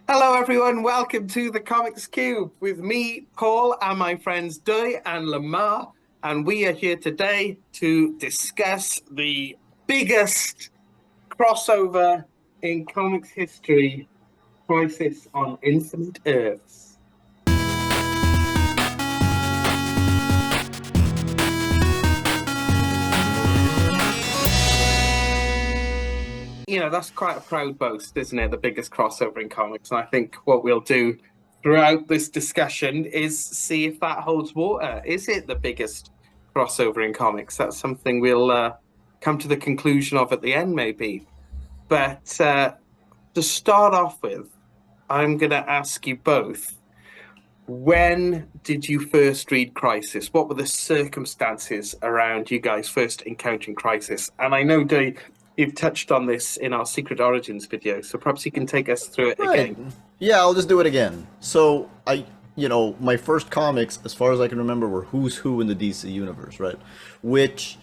Hello, everyone. Welcome to the Comics Cube with me, Paul, and my friends Duy and Lamar. And we are here today to discuss the biggest crossover in comics history, Crisis on Infinite Earths. That's quite a proud boast, isn't it? The biggest crossover in comics. And I think what we'll do throughout this discussion is see if that holds water. Is it the biggest crossover in comics? That's something we'll come to the conclusion of at the end, maybe. But to start off with, I'm going to ask you both, when did you first read Crisis? What were the circumstances around you guys first encountering Crisis? And I know, Dave, you've touched on this in our Secret Origins video, so perhaps you can take us through it Right. again. Yeah, I'll just do it again. So my first comics, as far as I can remember, were Who's Who in the DC universe, right? Which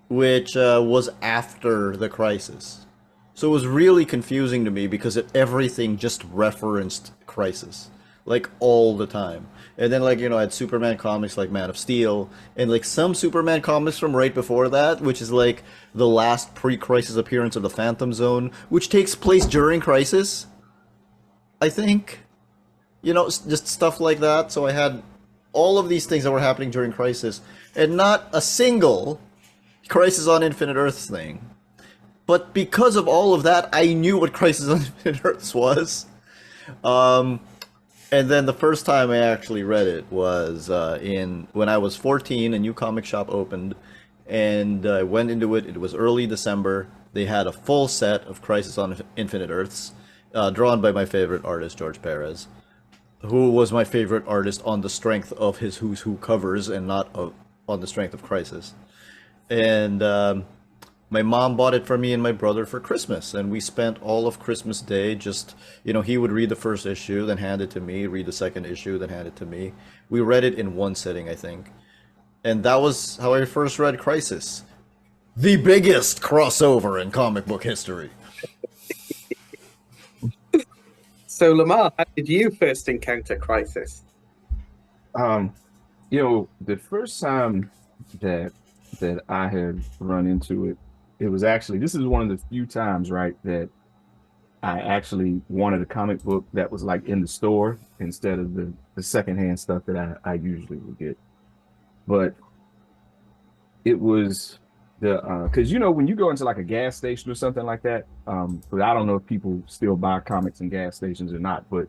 was after the Crisis. So it was really confusing to me because everything just referenced Crisis, like all the time. And then I had Superman comics like Man of Steel, and like some Superman comics from right before that, which is like the last pre-Crisis appearance of the Phantom Zone, which takes place during Crisis, I think. Just stuff like that. So I had all of these things that were happening during Crisis, and not a single Crisis on Infinite Earths thing. But because of all of that, I knew what Crisis on Infinite Earths was. And then the first time I actually read it was when I was 14. A new comic shop opened, and I went into it. It was early December. They had a full set of Crisis on Infinite Earths, drawn by my favorite artist, George Perez, who was my favorite artist on the strength of his Who's Who covers and not on the strength of Crisis. And my mom bought it for me and my brother for Christmas, and we spent all of Christmas Day just, he would read the first issue, then hand it to me, read the second issue, then hand it to me. We read it in one sitting, I think. And that was how I first read Crisis. The biggest crossover in comic book history. So, Lamar, how did you first encounter Crisis? The first time that I had run into it, this is one of the few times, right, that I actually wanted a comic book that was like in the store instead of the secondhand stuff that I usually would get. But it was because when you go into like a gas station or something like that, but I don't know if people still buy comics in gas stations or not, but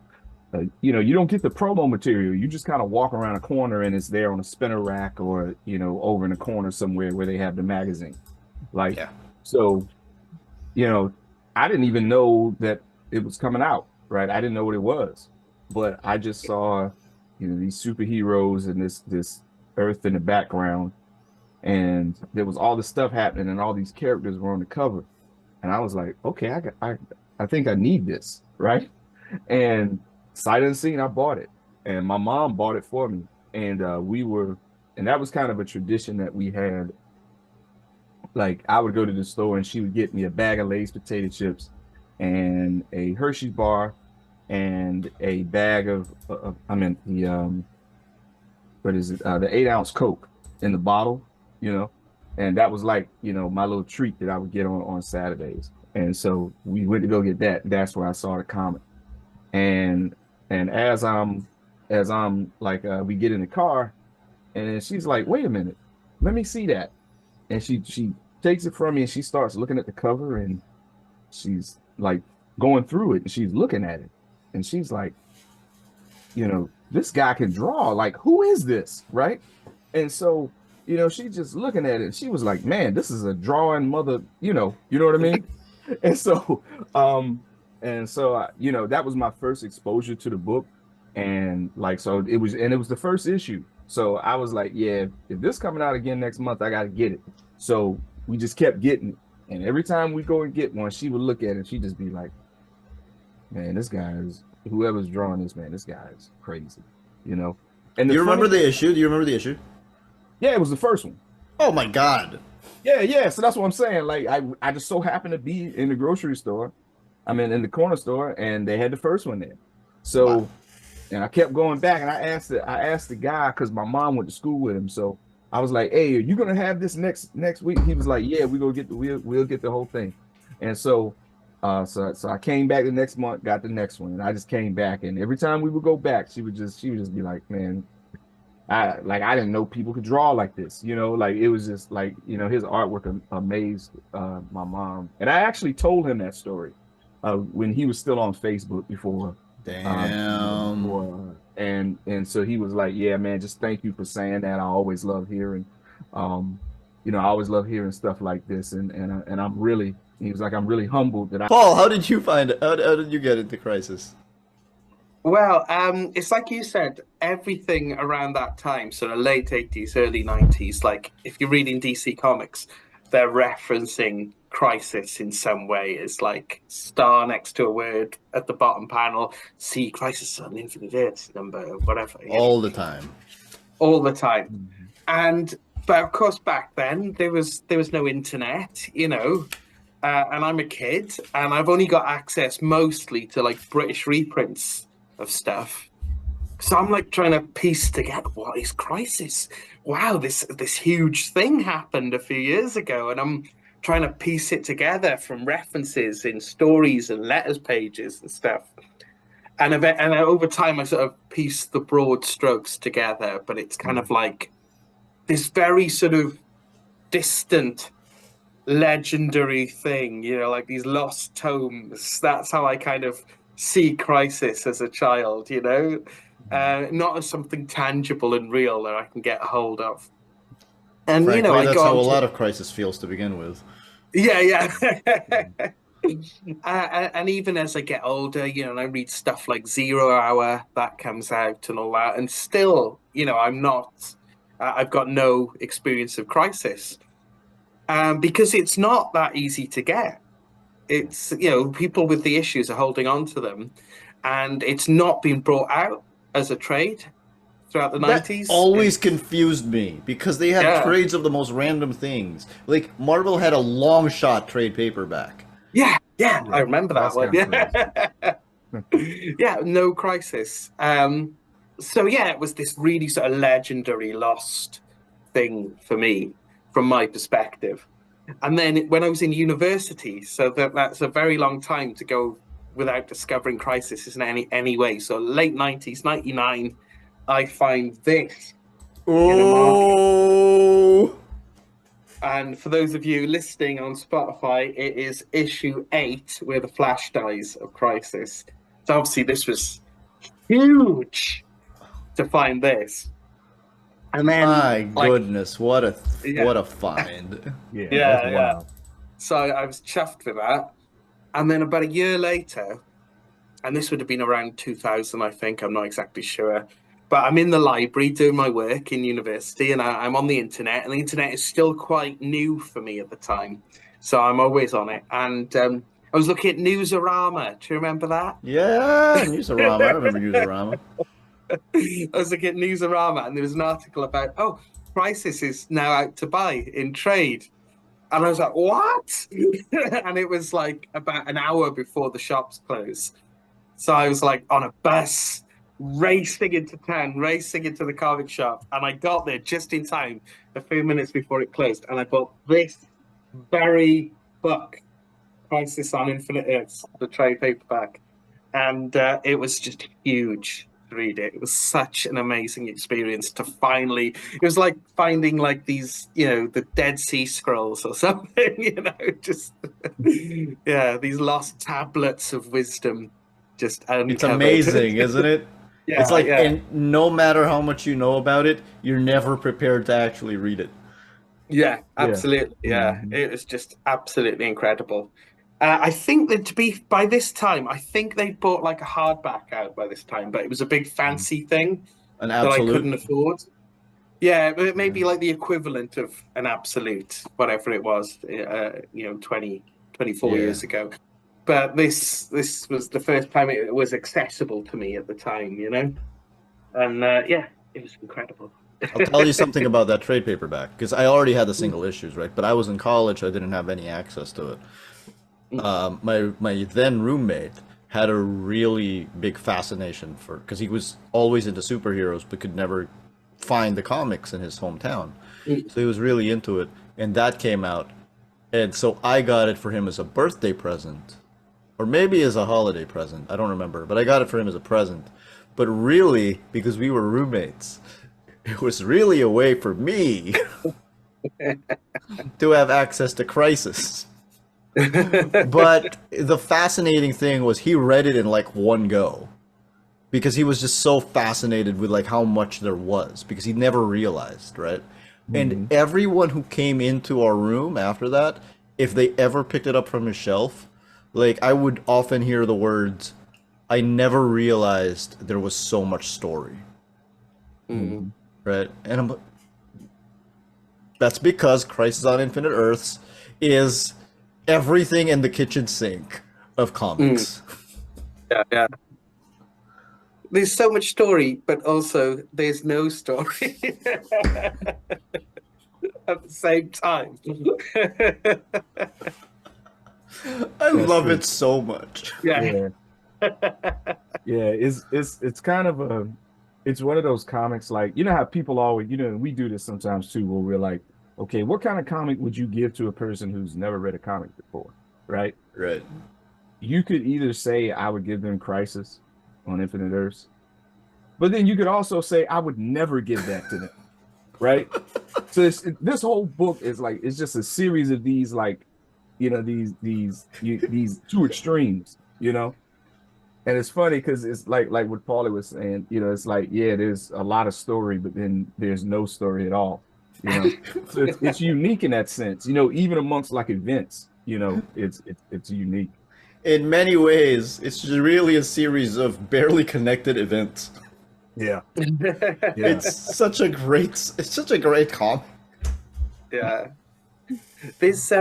you don't get the promo material. You just kind of walk around a corner and it's there on a spinner rack or over in a corner somewhere where they have the magazine. Yeah. So I didn't even know that it was coming out, right? I didn't know what it was, but I just saw these superheroes and this Earth in the background, and there was all this stuff happening and all these characters were on the cover, and I was like, okay, I think I need this, right? And sight unseen, I bought it, and my mom bought it for me, and and that was kind of a tradition that we had. Like, I would go to the store and she would get me a bag of Lay's potato chips and a Hershey bar and a bag of the 8-ounce Coke in the bottle, and that was like, my little treat that I would get on Saturdays. And so we went to go get that. That's where I saw the comic. And as I'm like, we get in the car, and she's like, wait a minute, let me see that. And she takes it from me and she starts looking at the cover, and she's like going through it and she's looking at it. And she's like, this guy can draw. Like, who is this? Right. And so, she's just looking at it. And she was like, man, this is a drawing mother, you know what I mean? And so, that was my first exposure to the book. And like, so it was the first issue. So I was like, yeah, if this coming out again next month, I got to get it. So we just kept getting it. And every time we go and get one, she would look at it and she'd just be like, man, whoever's drawing this, man, this guy is crazy, And Do you remember the issue? Do you remember the issue? Yeah, it was the first one. Oh my God. Yeah. So that's what I'm saying. Like, I just so happened to be in the grocery store. I'm in the corner store, and they had the first one there. Wow. So, and I kept going back, and I asked the guy because my mom went to school with him. So I was like, "Hey, are you gonna have this next week?" He was like, "Yeah, we'll get the whole thing." And so, so I came back the next month, got the next one, and I just came back, and every time we would go back, she would just be like, "Man, I didn't know people could draw like this, you know, like it was just like, you know, his artwork amazed my mom." And I actually told him that story when he was still on Facebook before. Damn. And so he was like, "Yeah, man, just thank you for saying that. I always love hearing, um, you know, I always love hearing stuff like this." And I'm really, he was like, "I'm really humbled that I." Paul, how did you find it? How did you get into Crisis? Well, it's like you said, everything around that time, sort of late 80s, early 90s, like if you're reading DC Comics, they're referencing Crisis in some way. It's like star next to a word at the bottom panel, see Crisis on Infinite Earths number, whatever. All the time. All the time. Mhm. And but of course back then there was no internet, you know. And I'm a kid, and I've only got access mostly to like British reprints of stuff. So I'm like trying to piece together what is Crisis. Wow, this huge thing happened a few years ago, and I'm trying to piece it together from references in stories and letters pages and stuff. And over time, I sort of pieced the broad strokes together, but it's kind of like this very sort of distant legendary thing, you know, like these lost tomes. That's how I kind of see Crisis as a child, you know, not as something tangible and real that I can get a hold of. And you know, Frankly, I that's got how a onto, lot of Crisis feels to begin with. yeah, Mhm. yeah. And even as I get older, you know, and I read stuff like Zero Hour that comes out and all that, and still, you know, I've got no experience of Crisis, because it's not that easy to get. It's, you know, people with the issues are holding on to them, and it's not been brought out as a trade throughout the That 90s. always It's, confused me because they had yeah, trades of the most random things. Like Marvel had a long shot trade paperback. yeah, I Yeah, remember that that's one. kind of crazy. Yeah. Yeah, no Crisis. So yeah, it was this really sort of legendary lost thing for me from my perspective. And then when I was in university, so that's a very long time to go without discovering Crisis in any way. So late 90s, 99, I find this in a market. Oh, And for those of you listening on Spotify, it is issue 8 where the Flash dies of Crisis. So obviously this was huge to find this. And then my like, goodness! yeah, What a find! Yeah, that's yeah. wild. So I was chuffed with that. And then about a year later, and this would have been around 2000, I think, I'm not exactly sure. But I'm in the library doing my work in university, and I'm on the internet, and the internet is still quite new for me at the time. So I'm always on it. And I was looking at Newsarama. Do you remember Yeah, Newsarama. I that? remember Newsarama. I was looking at Newsarama, and there was an article about, oh, Crisis is now out to buy in trade. And I was like, what? And it was like about an hour before the shops close. So I was like on a bus, racing into town, racing into the comic shop. And I got there just in time, a few minutes before it closed. And I bought this very book, Crisis on Infinite Earths, the trade paperback. And it was just huge to read it. It was such an amazing experience to finally, it was like finding like these, you know, the Dead Sea Scrolls or something, you know, just, yeah, these lost tablets of wisdom just It's uncovered. amazing, isn't it? It's Yeah, like, yeah, and no matter how much you know about it, you're never prepared to actually read it. yeah, Yeah. absolutely. Yeah, Mhm. it was just absolutely incredible. I think that to be by this time, I think they bought like a hardback out by this time, but it was a big Mhm. fancy thing An that I absolute. couldn't afford. Yeah, but it may Yeah. be like the equivalent of an absolute, whatever it was, you know, 24 Yeah. years ago. But this was the first time it was accessible to me at the time, you know? And yeah, it was incredible. I'll tell you something about that trade paperback because I already had the single issues, right? But I was in college, I didn't have any access to it. my then roommate had a really big fascination for, because he was always into superheroes but could never find the comics in his hometown. So he was really into it, and that came out, and so I got it for him as a birthday present, or maybe as a holiday present. I don't remember, but I got it for him as a present. But really, because we were roommates, it was really a way for me to have access to Crisis. But the fascinating thing was he read it in like one go, because he was just so fascinated with like how much there was, because he never realized, right? And everyone who came into our room after that, if they ever picked it up from his shelf, like I would often hear the words, "I never realized there was so much story." Right? And that's because Crisis on Infinite Earths is everything in the kitchen sink of comics. Yeah. There's so much story, but also there's no story at the same time. I love it so much. Yeah. It's kind of it's one of those comics, like, you know how people always, we do this sometimes too, where we're like, okay, what kind of comic would you give to a person who's never read a comic before, right? Right. You could either say I would give them Crisis on Infinite Earths, but then you could also say I would never give that to them, right? So this whole book is like, it's just a series of these, like, these two extremes, And it's funny because it's like what Paulie was saying, it's like, yeah, there's a lot of story, but then there's no story at all, So it's unique in that sense, even amongst like events, it's unique. In many ways, it's really a series of barely connected events. Yeah. It's such a great comic. Yeah. This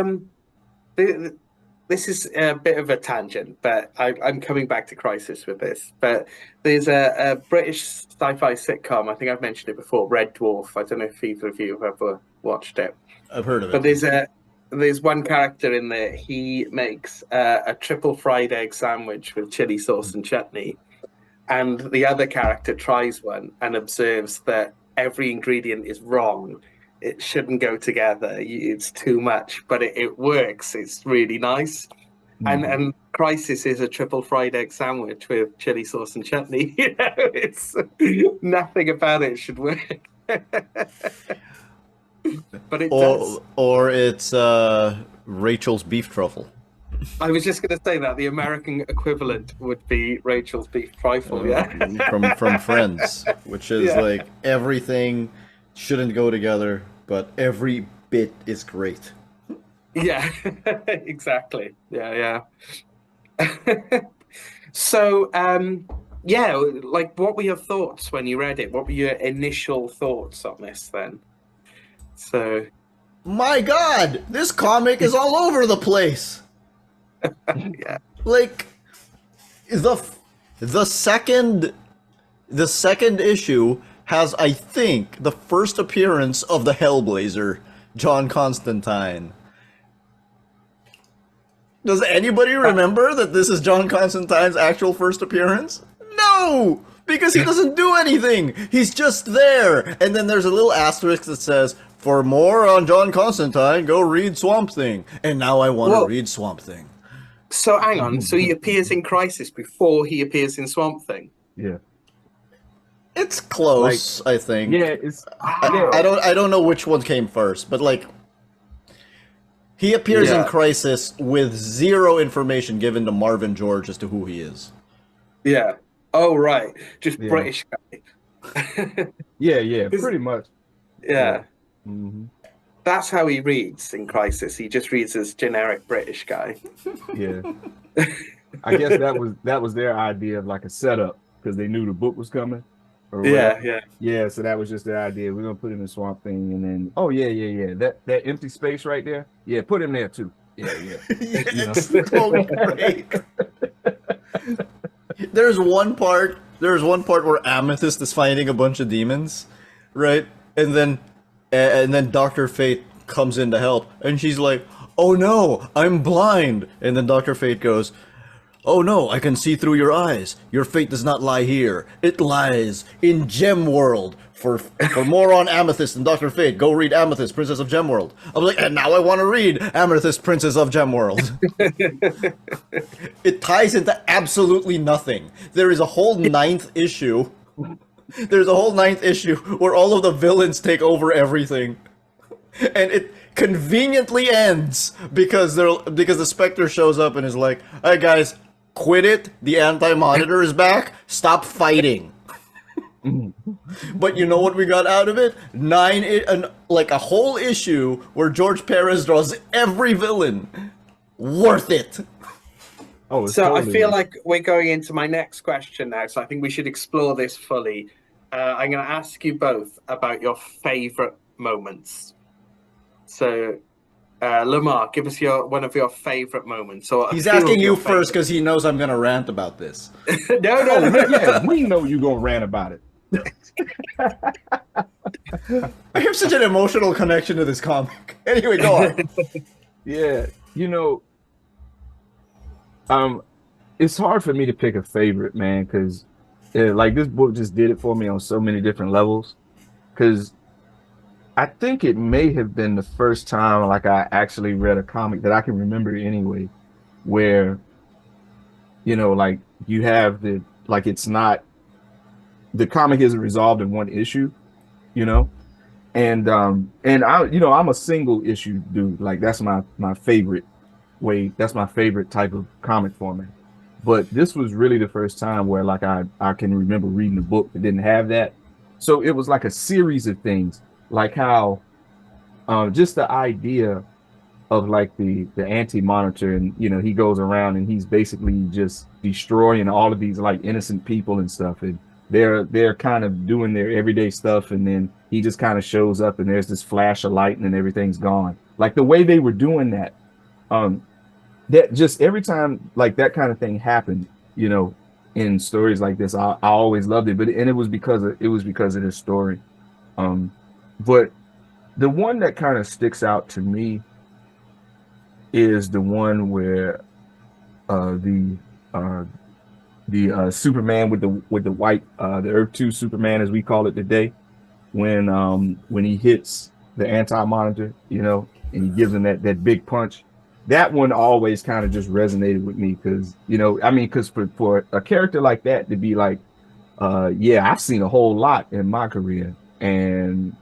is a bit of a tangent, but I'm coming back to Crisis with this. But there's a British sci-fi sitcom, I think I've mentioned it before, Red Dwarf. I don't know if either of you have ever watched it. I've heard of it. But there's one character in there. He makes a triple fried egg sandwich with chili sauce and chutney. And the other character tries one and observes that every ingredient is wrong. It shouldn't go together. It's too much, but it works. It's really nice. And Crisis is a triple fried egg sandwich with chili sauce and chutney. It's nothing about it should work. But it does. Or it's Rachel's beef truffle. I was just going to say that the American equivalent would be Rachel's beef trifle, from Friends, which is like everything shouldn't go together, but every bit is great. Yeah, exactly. Yeah. So, like, what were your thoughts when you read it? What were your initial thoughts on this then? So, my God, this comic is all over the place. Yeah. Like the second issue has, I think, the first appearance of the Hellblazer, John Constantine. Does anybody remember that this is John Constantine's actual first appearance? No! Because he doesn't do anything! He's just there! And then there's a little asterisk that says, "For more on John Constantine, go read Swamp Thing." And now I want to read Swamp Thing. So hang on, so he appears in Crisis before he appears in Swamp Thing? Yeah. It's close, I think. Yeah, it's. I don't know which one came first, but like, he appears in Crisis with zero information given to Marvin George as to who he is. Yeah. Oh right, just British guy. Yeah, pretty much. Yeah. Mm-hmm. That's how he reads in Crisis. He just reads as generic British guy. Yeah. I guess that was their idea of like a setup, because they knew the book was coming. Yeah. So that was just their idea. We're gonna put him in Swamp Thing, and then that empty space right there. Yeah, put him there too. Yeah. It's so great. There's one part where Amethyst is fighting a bunch of demons, right? And then Dr. Fate comes in to help, and she's like, "Oh no, I'm blind." And then Dr. Fate goes, "Oh no, I can see through your eyes. Your fate does not lie here. It lies in Gem World. For more on Amethyst and Dr. Fate, go read Amethyst, Princess of Gem World." I was like, and now I want to read Amethyst, Princess of Gem World. It ties into absolutely nothing. There is a whole ninth issue. There's a whole ninth issue where all of the villains take over everything. And it conveniently ends because the Spectre shows up and is like, "Hey guys, quit it. The Anti-Monitor is back. Stop fighting." But you know what we got out of it? Like a whole issue where George Perez draws every villain. Worth it. Oh, it's so totally I feel like we're going into my next question now, so I think we should explore this fully. I'm going to ask you both about your favorite moments. So, Lamar, give us one of your favorite moments. Or He's asking you first because he knows I'm going to rant about this. No. yeah, we know you're gonna rant about it. I have such an emotional connection to this comic. Anyway, go on. Yeah, it's hard for me to pick a favorite, man, because like this book just did it for me on so many different levels. Because I think it may have been the first time like I actually read a comic that I can remember anyway, where like you have it's not, the comic isn't resolved in one issue, and I'm a single issue dude. Like that's my favorite way. That's my favorite type of comic format. But this was really the first time where like I can remember reading a book that didn't have that. So it was like a series of things, like how just the idea of like the Anti-Monitor, and he goes around and he's basically just destroying all of these like innocent people and stuff, and they're kind of doing their everyday stuff, and then he just kind of shows up and there's this flash of light and then everything's gone. Like the way they were doing that, that just every time like that kind of thing happened, in stories like this, I always loved it. But it was because of this story. But the one that kind of sticks out to me is the one where the Superman with the white, the Earth 2 Superman, as we call it today, when he hits the Anti-Monitor, and he gives him that big punch. That one always kind of just resonated with me because, because for a character like that to be like, yeah, I've seen a whole lot in my career, and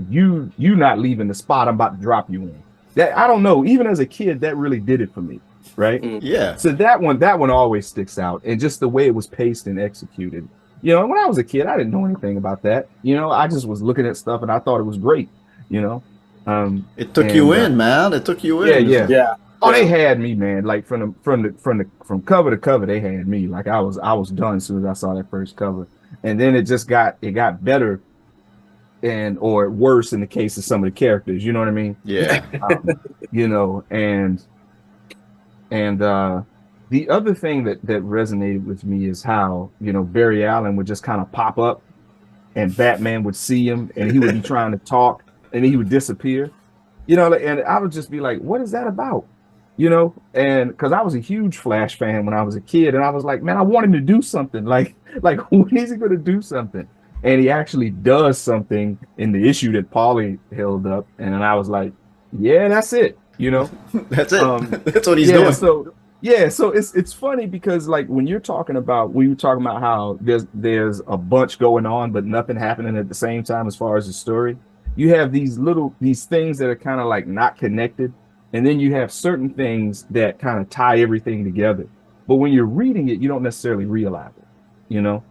you not leaving the spot I'm about to drop you in. That, I don't know, even as a kid, that really did it for me, right? Yeah. So that one always sticks out, and just the way it was paced and executed. When I was a kid, I didn't know anything about that. I just was looking at stuff and I thought it was great. It took you in, man. It took you in. Yeah. Oh, they had me, man. Like from cover to cover, they had me. Like I was done as soon as I saw that first cover, and then it got better, or worse in the case of some of the characters. You know what I mean? Yeah. And the other thing that resonated with me is how Barry Allen would just kind of pop up, and Batman would see him, and he would be trying to talk, and he would disappear. And I would just be like, what is that about? And because I was a huge Flash fan when I was a kid, and I was like, man, I want him to do something. Like when is he going to do something? And he actually does something in the issue that Paulie held up, and I was like, yeah, that's it. That's it. That's what he's doing. So it's funny because like when you're talking about, we were talking about how there's a bunch going on, but nothing happening at the same time as far as the story. You have these things that are kind of like not connected. And then you have certain things that kind of tie everything together. But when you're reading it, you don't necessarily realize it,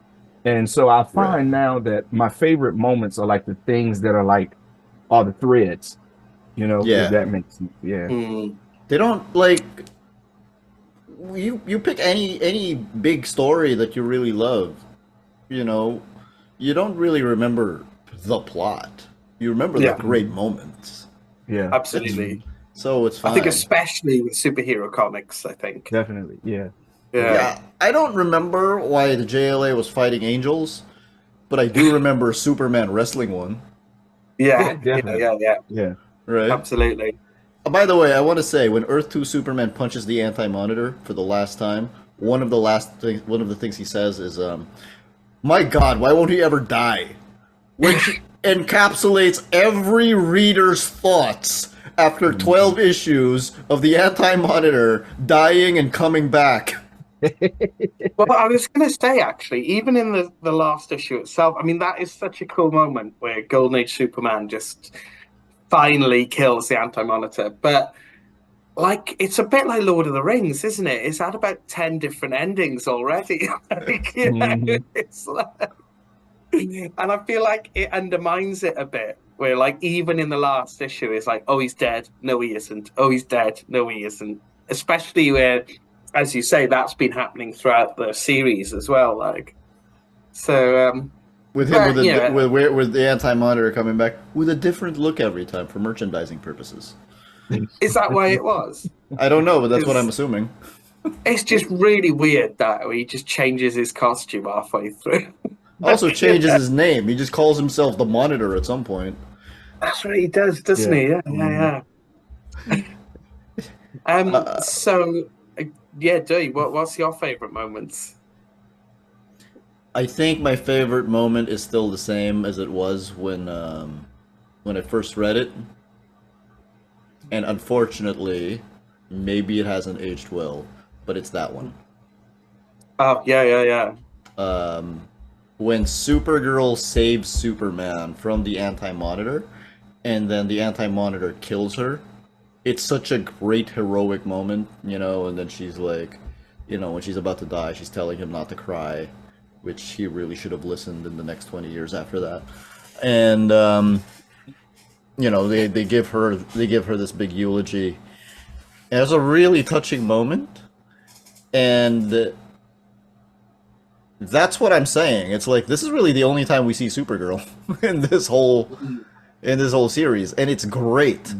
And so I find now that my favorite moments are like the things that are the threads, if that makes sense. Yeah. They don't like, you pick any big story that you really love, you don't really remember the plot. You remember the great moments. Yeah. Absolutely. So it's fine. I think especially with superhero comics, I think. Definitely, yeah. Yeah. I don't remember why the JLA was fighting angels, but I do remember Superman wrestling one. Yeah. Definitely. Yeah. Right. Absolutely. By the way, I want to say when Earth 2 Superman punches the Anti-Monitor for the last time, one of the things he says is, "My God, why won't he ever die?" Which encapsulates every reader's thoughts after 12 issues of the Anti-Monitor dying and coming back. Well, I was going to say, actually, even in the last issue itself, I mean, that is such a cool moment where Golden Age Superman just finally kills the Anti-Monitor. But, like, it's a bit like Lord of the Rings, isn't it? It's had about 10 different endings already. Like, you know, it's like... And I feel like it undermines it a bit, where, like, even in the last issue, it's like, oh, he's dead. No, he isn't. Oh, he's dead. No, he isn't. Especially where... as you say, that's been happening throughout the series as well. Like, so with him, with the Anti-Monitor coming back with a different look every time for merchandising purposes. Is that why it was? I don't know, but that's what I'm assuming. It's just really weird that he just changes his costume halfway through. Also changes his name. He just calls himself the Monitor at some point. That's what he does, doesn't he? Yeah. So. Yeah, Duy, what's your favorite moments? I think my favorite moment is still the same as it was when I first read it. And unfortunately, maybe it hasn't aged well, but it's that one. Oh, yeah. When Supergirl saves Superman from the Anti-Monitor, and then the Anti-Monitor kills her. It's such a great heroic moment, you know, and then she's like, you know, when she's about to die, she's telling him not to cry, which he really should have listened in the next 20 years after that. And, you know, they give her this big eulogy. And it's a really touching moment. And that's what I'm saying. It's like, this is really the only time we see Supergirl in this whole series. And it's great.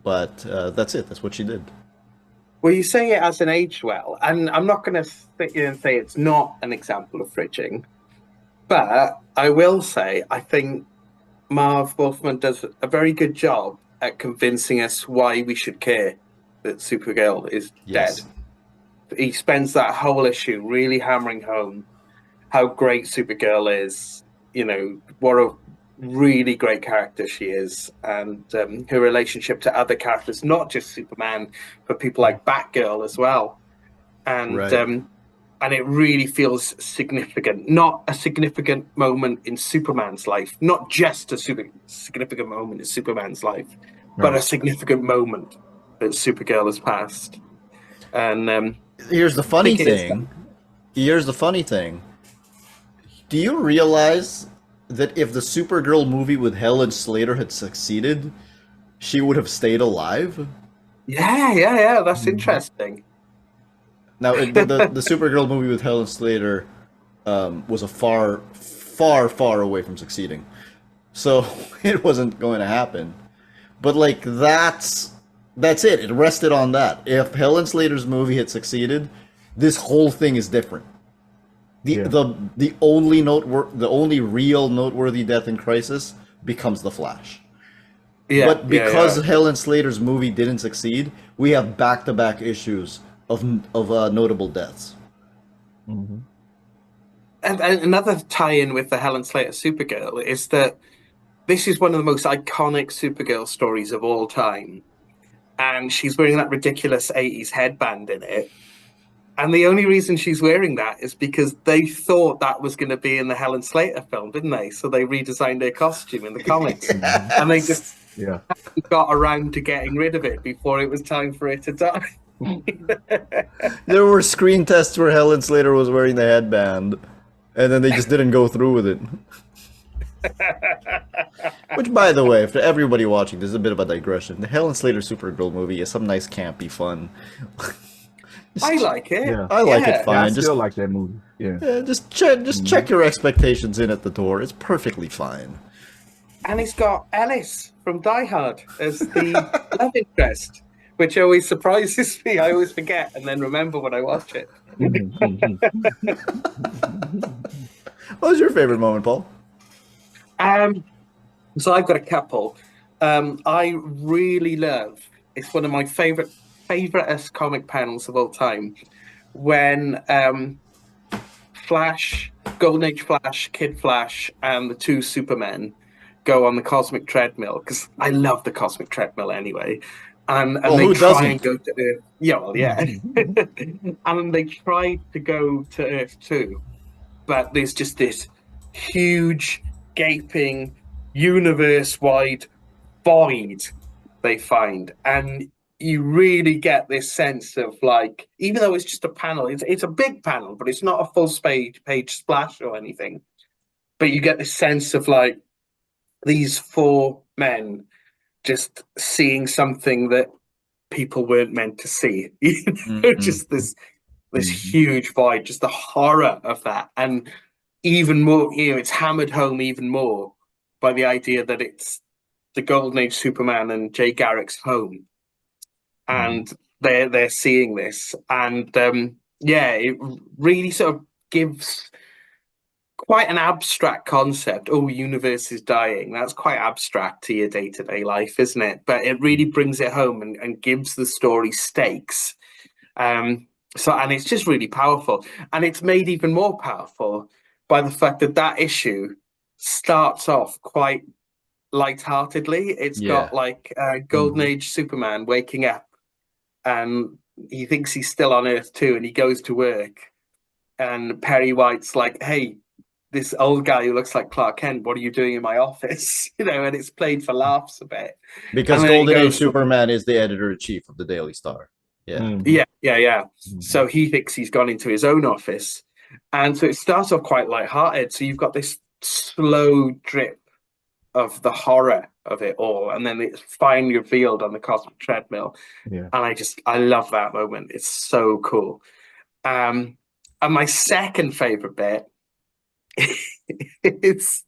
But that's it. That's what she did. Well, you say it hasn't aged well, and I'm not going to sit here and say it's not an example of fridging, but I will say I think Marv Wolfman does a very good job at convincing us why we should care that Supergirl is dead. He spends that whole issue really hammering home how great Supergirl is, you know, what a really great character she is, and her relationship to other characters, not just Superman, but people like Batgirl as well. And and it really feels significant, not a significant moment in Superman's life, not just a significant moment in Superman's life, but a significant moment that Supergirl has passed. And here's the funny thing. Do you realize that if the Supergirl movie with Helen Slater had succeeded, she would have stayed alive? Yeah. That's interesting. Now, the Supergirl movie with Helen Slater was a far away from succeeding. So it wasn't going to happen. But, like, that's it. It rested on that. If Helen Slater's movie had succeeded, this whole thing is different. The only real noteworthy death in Crisis becomes the Flash. But because Helen Slater's movie didn't succeed, we have back-to-back issues of notable deaths. Mm-hmm. And another tie-in with the Helen Slater Supergirl is that this is one of the most iconic Supergirl stories of all time, and she's wearing that ridiculous 80s headband in it. And the only reason she's wearing that is because they thought that was going to be in the Helen Slater film, didn't they? So they redesigned her costume in the comics. And they just got around to getting rid of it before it was time for it to die. There were screen tests where Helen Slater was wearing the headband, and then they just didn't go through with it. Which, by the way, for everybody watching, this is a bit of a digression. The Helen Slater Supergirl movie is some nice campy fun. I like it. Yeah. I like it fine. I still like that movie. Yeah. Just check your expectations in at the door. It's perfectly fine. And it's got Alice from Die Hard as the love interest, which always surprises me. I always forget and then remember when I watch it. What was your favorite moment, Paul? So I've got a couple. I really love. It's one of my favoriteest comic panels of all time when Flash, Golden Age Flash, Kid Flash, and the two Supermen go on the cosmic treadmill because I love the cosmic treadmill anyway. And Well, they who try and doesn't? go to Earth. Yeah, well, yeah. And they try to go to Earth too, but there's just this huge, gaping, universe-wide void they find. And you really get this sense of like, even though it's just a panel, it's a big panel, but it's not a full page splash or anything. But you get this sense of like these four men just seeing something that people weren't meant to see. You know, Mhm. just this Mhm. huge void, just the horror of that. And even more, it's hammered home even more by the idea that it's the Golden Age Superman and Jay Garrick's home, Mhm. and they're seeing this, and yeah, it really sort of gives quite an abstract concept. Oh, universe is dying. That's quite abstract to your day-to-day life, isn't it? But it really brings it home and gives the story stakes. So, and it's just really powerful, and it's made even more powerful by the fact that that issue starts off quite lightheartedly. It's Yeah. got like Golden Mhm. Age Superman waking up and he thinks he's still on Earth too, and he goes to work. And Perry White's like, "Hey, this old guy who looks like Clark Kent, what are you doing in my office?" You know, and it's played for laughs a bit. And Because then he Golden Age goes to, Superman is the editor-in-chief of the Daily Star. Yeah. Mhm. yeah. So Mhm. he thinks he's gone into his own office, and so it starts off quite light-hearted. So you've got this slow drip of the horror of it all, and then it's finally revealed on the cosmic treadmill. Yeah. And I love that moment. It's so cool. Um, and my second favorite bit is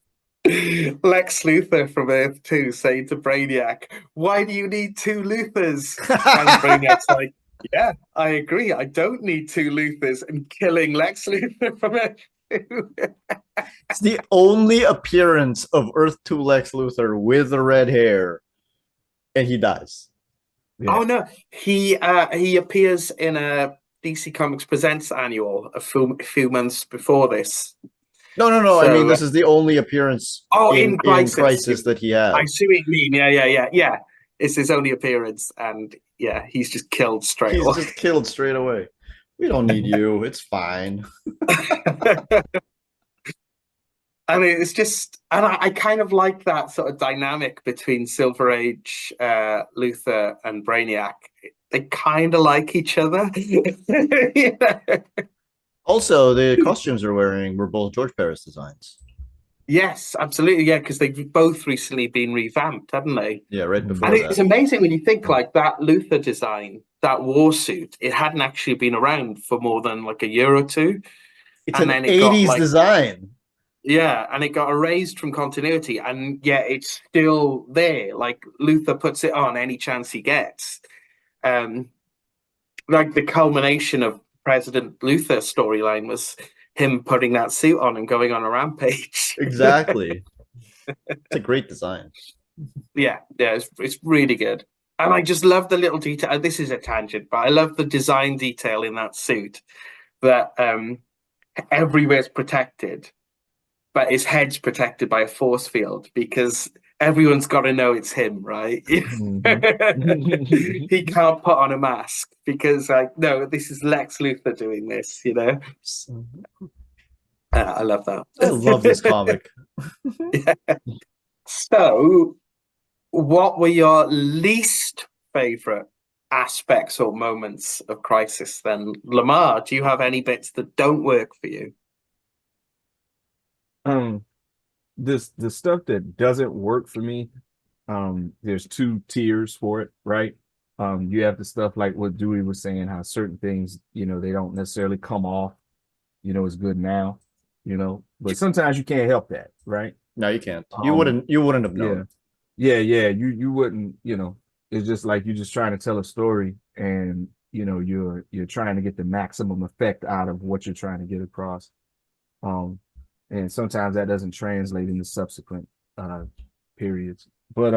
Lex Luthor from Earth 2 saying to Brainiac, "Why do you need two Luthers?" And Brainiac's like, "Yeah, I agree. I don't need two Luthers," and killing Lex Luthor from Earth 2. It's the only appearance of Earth 2 Lex Luthor with the red hair, and he dies. Oh Yeah. no, he appears in a DC Comics Presents annual a few months before this. No. I mean, So this is the only appearance oh, in in Crisis. Crisis that he I had. see what you mean. Yeah. It's his only appearance, and yeah, he's just killed straight He's away. just killed straight away. We don't need you. It's fine. I mean, it's just, and I kind of like that sort of dynamic between Silver Age, Luther, and Brainiac. They kind of like each other. Yeah. Also, the costumes they're wearing were both George Paris designs. Yes, absolutely. Yeah, because they've both recently been revamped, haven't they? Yeah, right Mhm. And before it's that. amazing when you think like that Luther design, that war suit, it hadn't actually been around for more than like a year or two. It's And an then it got 80s like, design. yeah, and it got erased from continuity. And yet it's still there. Like Luther puts it on any chance he gets. Um, like the culmination of President Luther's storyline was him putting that suit on and going on a rampage. Exactly. It's a great design. Yeah, it's really good. And I just love the little detail. This is a tangent, but I love the design detail in that suit that everywhere's protected, but his head's protected by a force field because everyone's got to know it's him, right? Mhm. He can't put on a mask because, like, no, this is Lex Luthor doing this, you know? I love I love this that. comic. Yeah. So, what were your least favorite aspects or moments of Crisis then? Lamar, do you have any bits that don't work for you? Um, the stuff that doesn't work for me, there's two tiers for it, right? You have the stuff like what Dewey was saying, how certain things, they don't necessarily come off, as good now, but sometimes you can't help that, right? No, you can't. Um, You wouldn't have yeah, known. yeah, you wouldn't, it's just like you're just trying to tell a story and you're trying to get the maximum effect out of what you're trying to get across. Um, and sometimes that doesn't translate into subsequent periods. But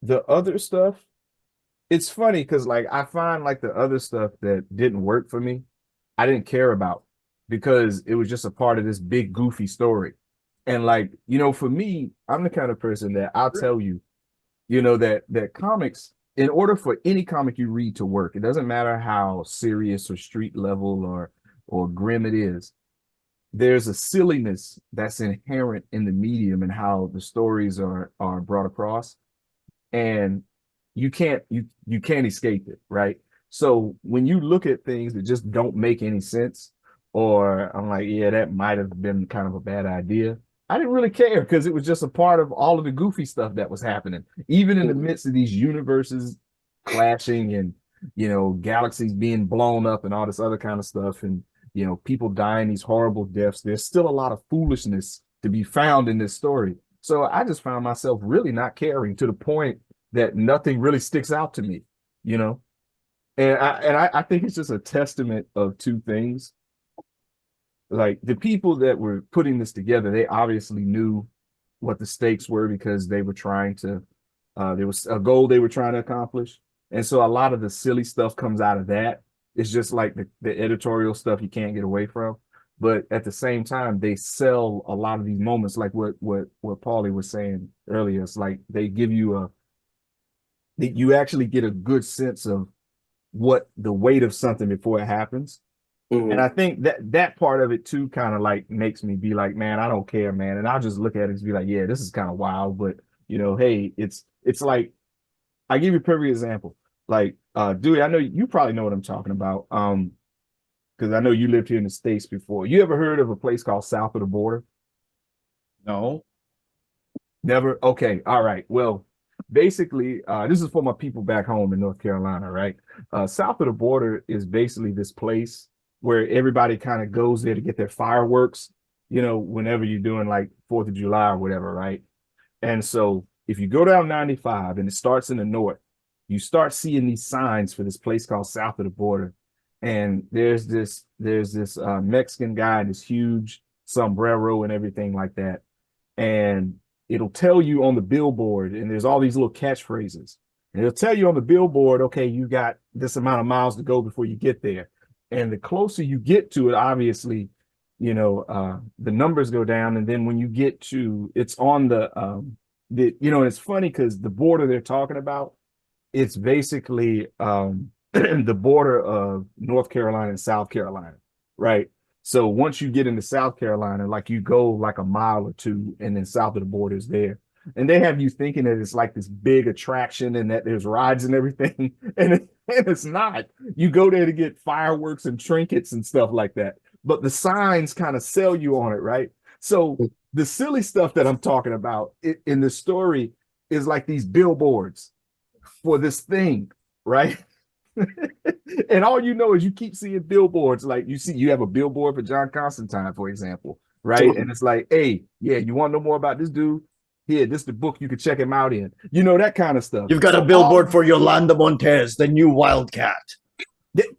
The other stuff, it's funny because like I find like the other stuff that didn't work for me, I didn't care about because it was just a part of this big goofy story. And like, for me, I'm the kind of person that I'll tell you, that comics, in order for any comic you read to work, it doesn't matter how serious or street level or grim it is, there's a silliness that's inherent in the medium and how the stories are brought across. And you can't escape it, right? So when you look at things that just don't make any sense, or I'm like, yeah, that might have been kind of a bad idea, I didn't really care because it was just a part of all of the goofy stuff that was happening, even in the midst of these universes clashing and galaxies being blown up and all this other kind of stuff, and people dying these horrible deaths. There's still a lot of foolishness to be found in this story. So I just found myself really not caring to the point that nothing really sticks out to me, you know? And I think it's just a testament of two things. Like the people that were putting this together, they obviously knew what the stakes were because they were trying to, there was a goal they were trying to accomplish. And so a lot of the silly stuff comes out of that. It's just like the editorial stuff you can't get away from. But at the same time, they sell a lot of these moments, like what Paulie was saying earlier. It's like they give you you actually get a good sense of what the weight of something before it happens. Mm-hmm. And I think that part of it too kind of like makes me be like, man, I don't care, man. And I'll just look at it and be like, yeah, this is kind of wild, but hey, it's like, I give you a perfect example. Like, Dewey, I know you probably know what I'm talking about. Because I know you lived here in the States before. You ever heard of a place called South of the Border? No. Never? Okay. All right. Well, basically, this is for my people back home in North Carolina, right? South of the Border is basically this place where everybody kind of goes there to get their fireworks, whenever you're doing like 4th of July or whatever, right? And so if you go down 95 and it starts in the north, you start seeing these signs for this place called South of the Border. And there's this Mexican guy in this huge sombrero and everything like that. And it'll tell you on the billboard, and there's all these little catchphrases. And it'll tell you on the billboard, okay, you got this amount of miles to go before you get there. And the closer you get to it, obviously, the numbers go down. And then when you get to, it's on and it's funny because the border they're talking about, it's basically the border of North Carolina and South Carolina, right? So once you get into South Carolina, like you go like a mile or two, and then south of the border is there. And they have you thinking that it's like this big attraction and that there's rides and everything. And it's not. You go there to get fireworks and trinkets and stuff like that. But the signs kind of sell you on it, right? So the silly stuff that I'm talking about in the story is like these billboards for this thing, right? And all you know is you keep seeing billboards. Like you have a billboard for John Constantine, for example, right? And it's like, hey, yeah, you want to know more about this dude? Here, this is the book you can check him out in. That kind of stuff. You've got a billboard for Yolanda Montez, the new Wildcat.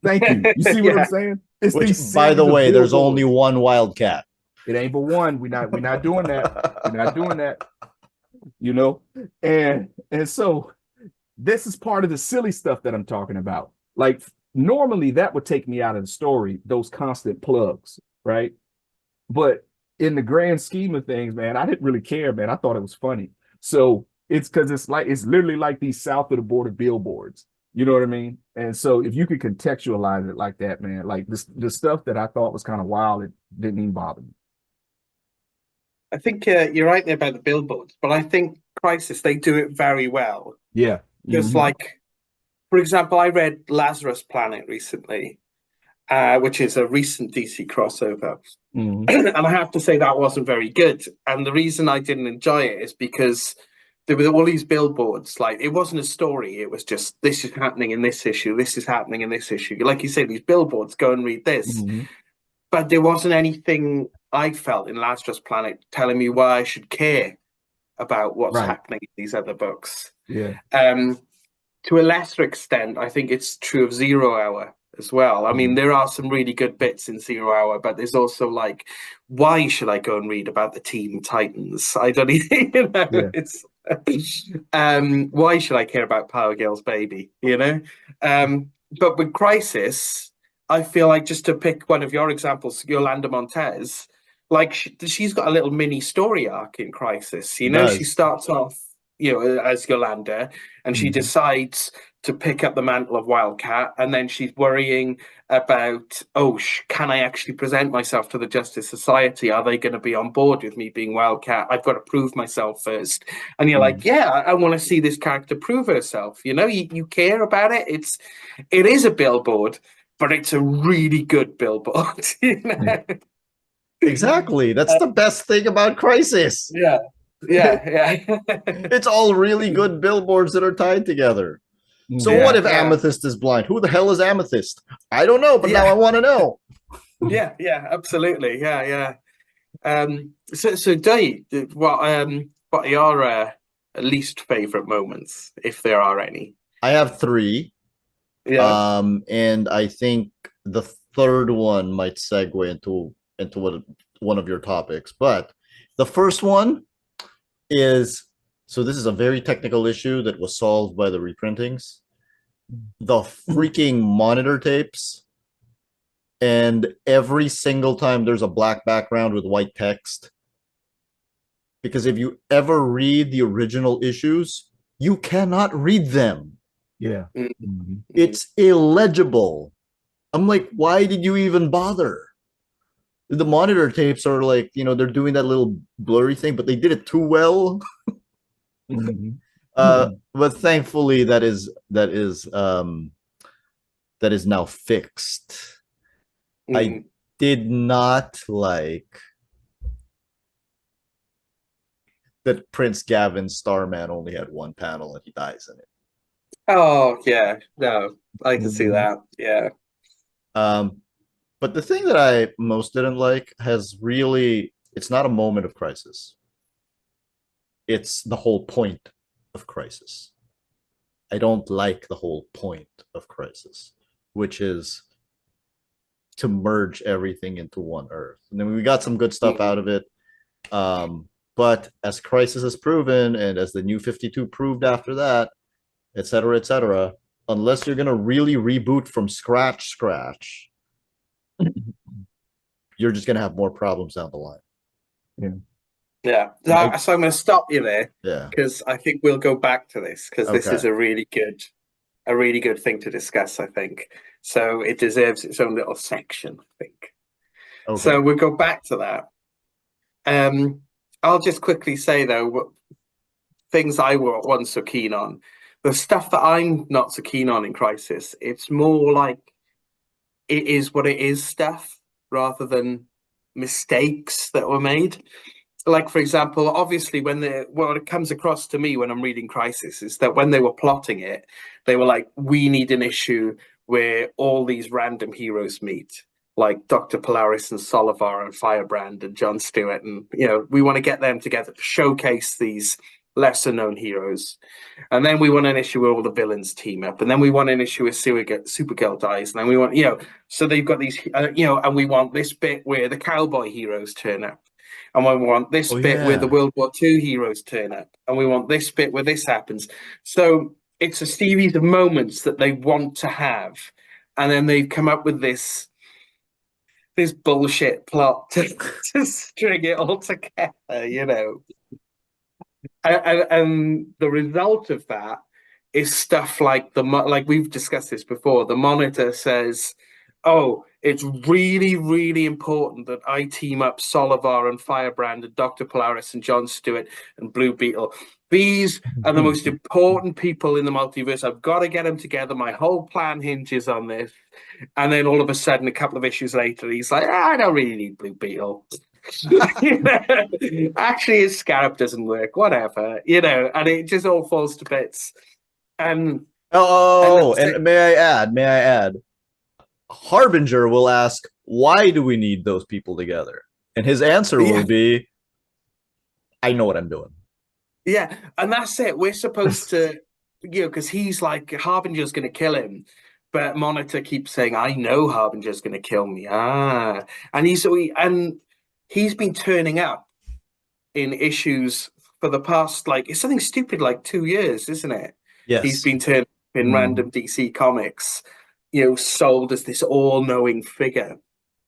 Thank you. You see what I'm saying? Which, by the way, there's only one Wildcat. It ain't but one. We're not doing that. We're not doing that. And so this is part of the silly stuff that I'm talking about. Like normally that would take me out of the story, those constant plugs, right? But in the grand scheme of things, man, I didn't really care, man. I thought it was funny. So it's because it's literally like these south of the border billboards. You know what I mean? And so if you could contextualize it like that, man, like the stuff that I thought was kind of wild, it didn't even bother me. I think you're right there about the billboards, but I think Crisis, they do it very well. Yeah. Just like, for example, I read Lazarus Planet recently, which is a recent DC crossover. And I have to say that wasn't very good. And the reason I didn't enjoy it is because there were all these billboards. Like, it wasn't a story. It was just, this is happening in this issue. This is happening in this issue. Like you say, these billboards, go and read this. But there wasn't anything I felt in Lazarus Planet telling me why I should care about what's happening in these other books. Yeah. To a lesser extent, I think it's true of Zero Hour as well. I mean, there are some really good bits in 0 Hour, but there's also like, why should I go and read about the Teen Titans? I don't even, Yeah. it's Why should I care about Power Girl's baby? But with Crisis, I feel like, just to pick one of your examples, Yolanda Montez, like she's got a little mini story arc in Crisis. She She does. starts off, as Yolanda, and she Mhm. decides to pick up the mantle of Wildcat, and then she's worrying about, oh, can I actually present myself to the Justice Society? Are they going to be on board with me being Wildcat? I've got to prove myself first. And you're like, Mhm. yeah, I want to see this character prove herself. You care about it. It is a billboard, but it's a really good billboard. Yeah. Exactly. That's Uh, the best thing about Crisis. yeah, yeah. It's all really good billboards that are tied together. So Mhm. what Yeah, if yeah, Amethyst is blind? Who the hell is Amethyst? I don't know, but now I yeah, want to know. yeah, absolutely. Yeah, yeah. So Dave, what are your least favorite moments, if there are any? I have three. Yeah. And I think the third one might segue into one of your topics. But the first one is, so this is a very technical issue that was solved by the reprintings. The freaking monitor tapes, and every single time there's a black background with white text. Because if you ever read the original issues, you cannot read them. Yeah. Mm, Mhm. It's illegible. I'm like, why did you even bother? The monitor tapes are like, they're doing that little blurry thing, but they did it too well. Mhm. But thankfully that is now fixed. I mm. did not like that Prince Gavin's Starman only had one panel and he dies in it. Oh, yeah. No, I can see Mhm. that. Yeah. Um, but the thing that I most didn't like it's not a moment of crisis. It's the whole point of crisis. I don't like the whole point of crisis, which is to merge everything into one Earth. And then we got some good stuff Mm. out of it. But as Crisis has proven, and as the New 52 proved after that, et cetera, unless you're gonna really reboot from scratch, you're just gonna have more problems down the line. Yeah. Yeah. And So I'm going to stop you there, yeah, because I think we'll go back to this, because this okay, is a really good thing to discuss, I think. So it deserves its own little section, I think. okay. So we'll go back to that. I'll just quickly say, though, what things I wasn't so keen on. The stuff that I'm not so keen on in Crisis, it's more like it is what it is stuff, rather than mistakes that were made. Like, for example, obviously, what it comes across to me when I'm reading Crisis is that when they were plotting it, they were like, we need an issue where all these random heroes meet, like Dr. Polaris and Solivar and Firebrand and John Stewart, and we want to get them together to showcase these lesser known heroes. And then we want an issue where all the villains team up, and then we want an issue where Supergirl dies, and then we want, so they've got these, and we want this bit where the cowboy heroes turn up, and we want this Oh bit where the yeah. World War II heroes turn up, and we want this bit where this happens. So it's a series of moments that they want to have, and then they've come up with this bullshit plot to string it all together. And the result of that is stuff like like we've discussed this before. The Monitor says, "Oh, it's really, really important that I team up Solivar and Firebrand and Dr. Polaris and John Stewart and Blue Beetle. These are the most important people in the multiverse. I've got to get them together. My whole plan hinges on this." And then all of a sudden, a couple of issues later, he's like, I don't really need Blue Beetle. Actually, his scarab doesn't work, whatever, and it just all falls to bits. And Oh, that's and it. may I add, Harbinger will ask, why do we need those people together? And his answer will Yeah, be, I know what I'm doing. yeah, and that's it. We're supposed to, because he's like, Harbinger's going to kill him, but Monitor keeps saying, I know Harbinger's going to kill me. And he's been turning up in issues for the past, like, it's something stupid like 2 years, isn't it? Yes. He's been turned up in random DC comics, sold as this all-knowing figure.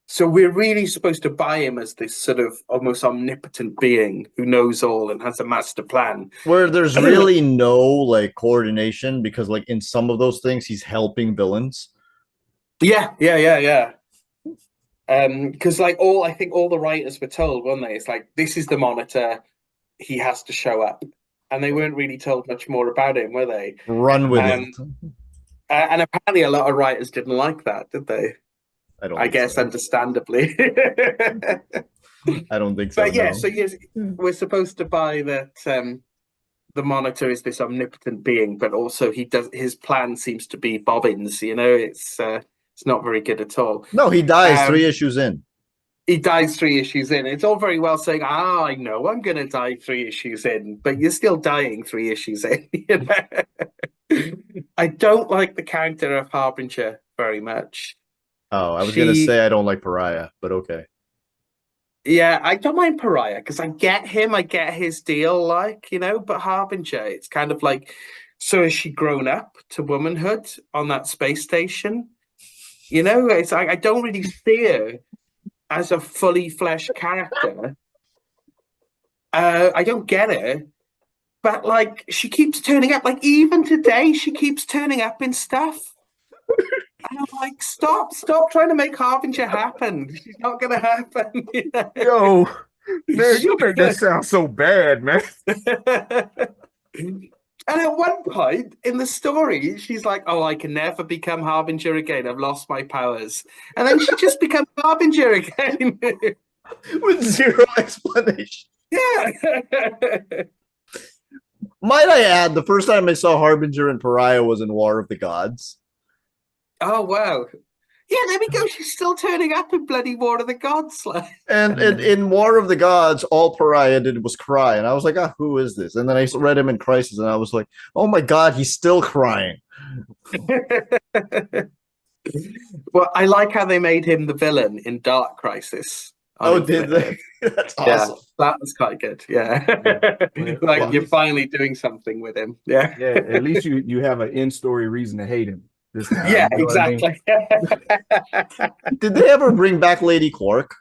So we're really supposed to buy him as this sort of almost omnipotent being who knows all and has a master plan. Where there's really no like coordination, because like in some of those things he's helping villains. Yeah. Because like I think all the writers were told, weren't they? It's like, this is the Monitor, he has to show up, and they weren't really told much more about him, were they? Run with it. And apparently, a lot of writers didn't like that, did they? I guess so. Understandably. I don't think so. But yeah, no. so yes, we're supposed to buy that the Monitor is this omnipotent being, but also his plan seems to be bobbins. It's not very good at all. No, he dies 3 issues in. He dies 3 issues in. It's all very well saying, I know I'm going to die 3 issues in, but you're still dying 3 issues in. I don't like the character of Harbinger very much. Oh, I was going to say I don't like Pariah, but okay. Yeah, I don't mind Pariah because I get him. I get his deal, but Harbinger, it's kind of like, so has she grown up to womanhood on that space station? It's like, I don't really see her as a fully fleshed character. I don't get it. But, like, she keeps turning up. Like, even today, she keeps turning up in stuff. And I'm like, stop trying to make Harbinger happen. She's not going to happen. Yo, man, you make that sound so bad, man. And at one point in the story, she's like, oh, I can never become Harbinger again. I've lost my powers. And then she just becomes Harbinger again. With zero explanation. Yeah. Might I add, the first time I saw Harbinger and Pariah was in War of the Gods. Oh, wow. Yeah, there we go. She's still turning up in bloody War of the Gods. And in War of the Gods, all Pariah did was cry. And I was like, who is this? And then I read him in Crisis, and I was like, oh my God, he's still crying. Well, I like how they made him the villain in Dark Crisis. Oh, did they? That's awesome. Yeah, that was quite good. Yeah. Like, you're finally doing something with him. Yeah. Yeah, at least you have an in-story reason to hate him. Yeah, exactly. Did they ever bring back Lady Quark?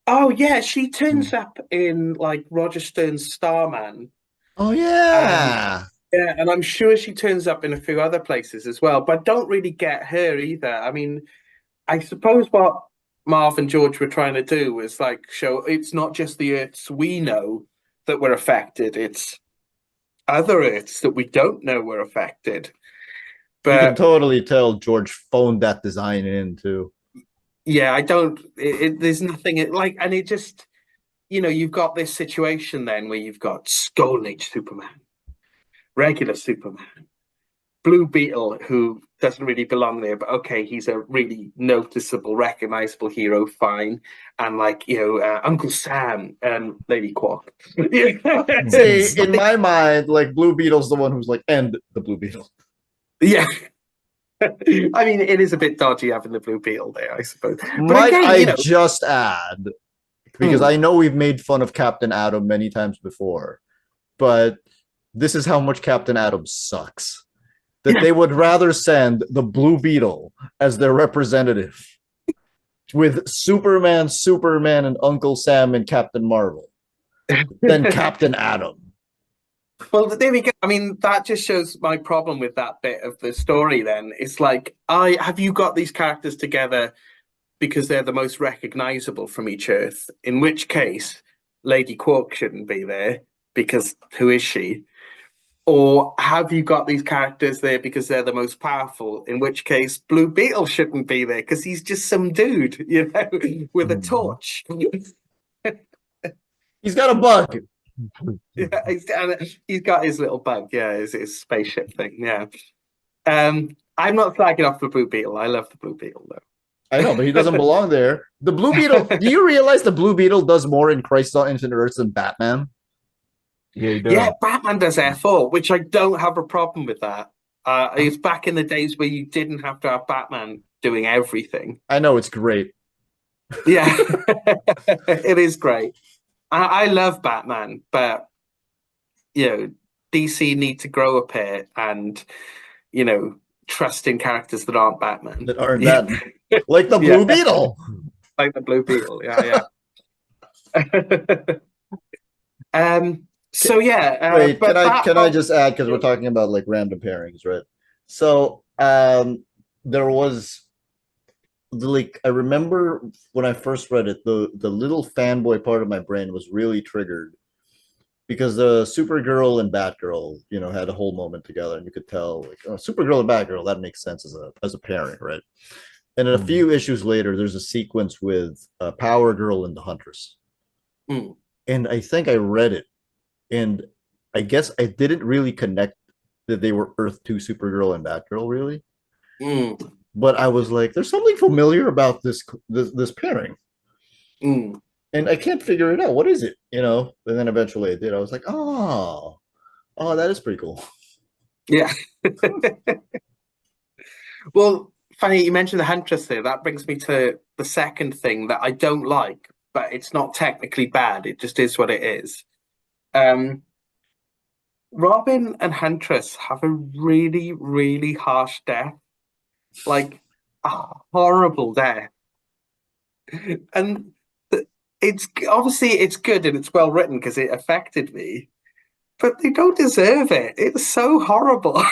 Oh, yeah. She turns up in, like, Roger Stern's Starman. Oh, yeah. Yeah, and I'm sure she turns up in a few other places as well, but I don't really get her either. I mean, I suppose what Marv and George were trying to do was, like, show it's not just the Earths we know that were affected, it's other Earths that we don't know were affected. But you can totally tell George phoned that design in too. Yeah, there's nothing like, and it just, you've got this situation then where you've got Golden Age Superman, regular Superman, Blue Beetle, who doesn't really belong there, but okay, he's a really noticeable, recognizable hero, fine, and like, Uncle Sam and Lady Quark. See, in my mind, like, Blue Beetle's the one who's like, and the Blue Beetle. Yeah. I mean, it is a bit dodgy having the Blue Beetle there, I suppose. But might again, I just add, because I know we've made fun of Captain Atom many times before, but this is how much Captain Atom sucks. That they would rather send the Blue Beetle as their representative with Superman, and Uncle Sam and Captain Marvel than Captain Atom. Well, there we go. I mean, that just shows my problem with that bit of the story then. It's like, have you got these characters together because they're the most recognizable from each Earth? In which case, Lady Quark shouldn't be there because who is she? Or have you got these characters there because they're the most powerful? In which case, Blue Beetle shouldn't be there because he's just some dude, with a torch. He's got a bug. Yeah, he's got his little bug. Yeah, his spaceship thing. Yeah. I'm not slagging off the Blue Beetle. I love the Blue Beetle though. I know, but he doesn't belong there. The Blue Beetle. Do you realize the Blue Beetle does more in Crisis on Infinite Earths than Batman? Yeah, he does. Yeah, Batman does F4, which I don't have a problem with that. It's back in the days where you didn't have to have Batman doing everything. I know, it's great. Yeah, it is great. I love Batman, but you know, DC need to grow a pair and trust in characters that aren't Batman. That aren't Batman. Like the Yeah. Blue Beetle. Like the Blue Beetle. Yeah, yeah. So yeah. Wait, but can I just add, because we're talking about like random pairings, right? So there was like, I remember when I first read it, the little fanboy part of my brain was really triggered because the Supergirl and Batgirl, had a whole moment together, and you could tell like, oh, Supergirl and Batgirl, that makes sense as a pairing, right? And then a few issues later, there's a sequence with Power Girl and the Huntress. And I think I read it, and I guess I didn't really connect that they were Earth 2 Supergirl and Batgirl, really. But I was like, there's something familiar about this pairing. And I can't figure it out. What is it? And then eventually I did. I was like, oh, that is pretty cool. Yeah. Well, funny you mentioned the Huntress there. That brings me to the second thing that I don't like, but it's not technically bad. It just is what it is. Robin and Huntress have a really, really harsh death. Like a horrible death. And it's obviously it's good and it's well written because it affected me. But they don't deserve it. It's so horrible.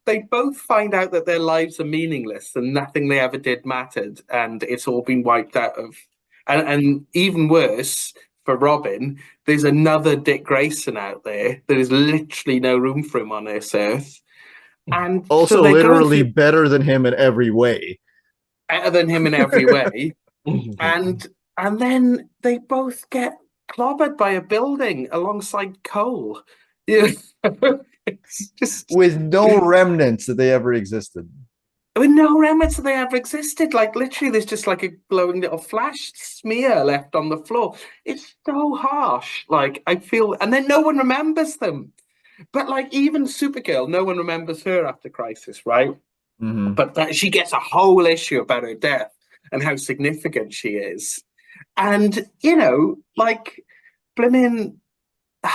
They both find out that their lives are meaningless and nothing they ever did mattered, and it's all been wiped out of. And even worse for Robin, there's another Dick Grayson out there. There is literally no room for him on this earth. And also, so literally better than him in every way. Better than him in every way. and then they both get clobbered by a building alongside Cole. It's just with no remnants that they ever existed. With no remnants that they ever existed. Like literally, there's just like a glowing little flash smear left on the floor. It's so harsh. Like I feel, and then no one remembers them. But like even Supergirl, no one remembers her after Crisis, right? But she gets a whole issue about her death and how significant she is. And, like, blimmin'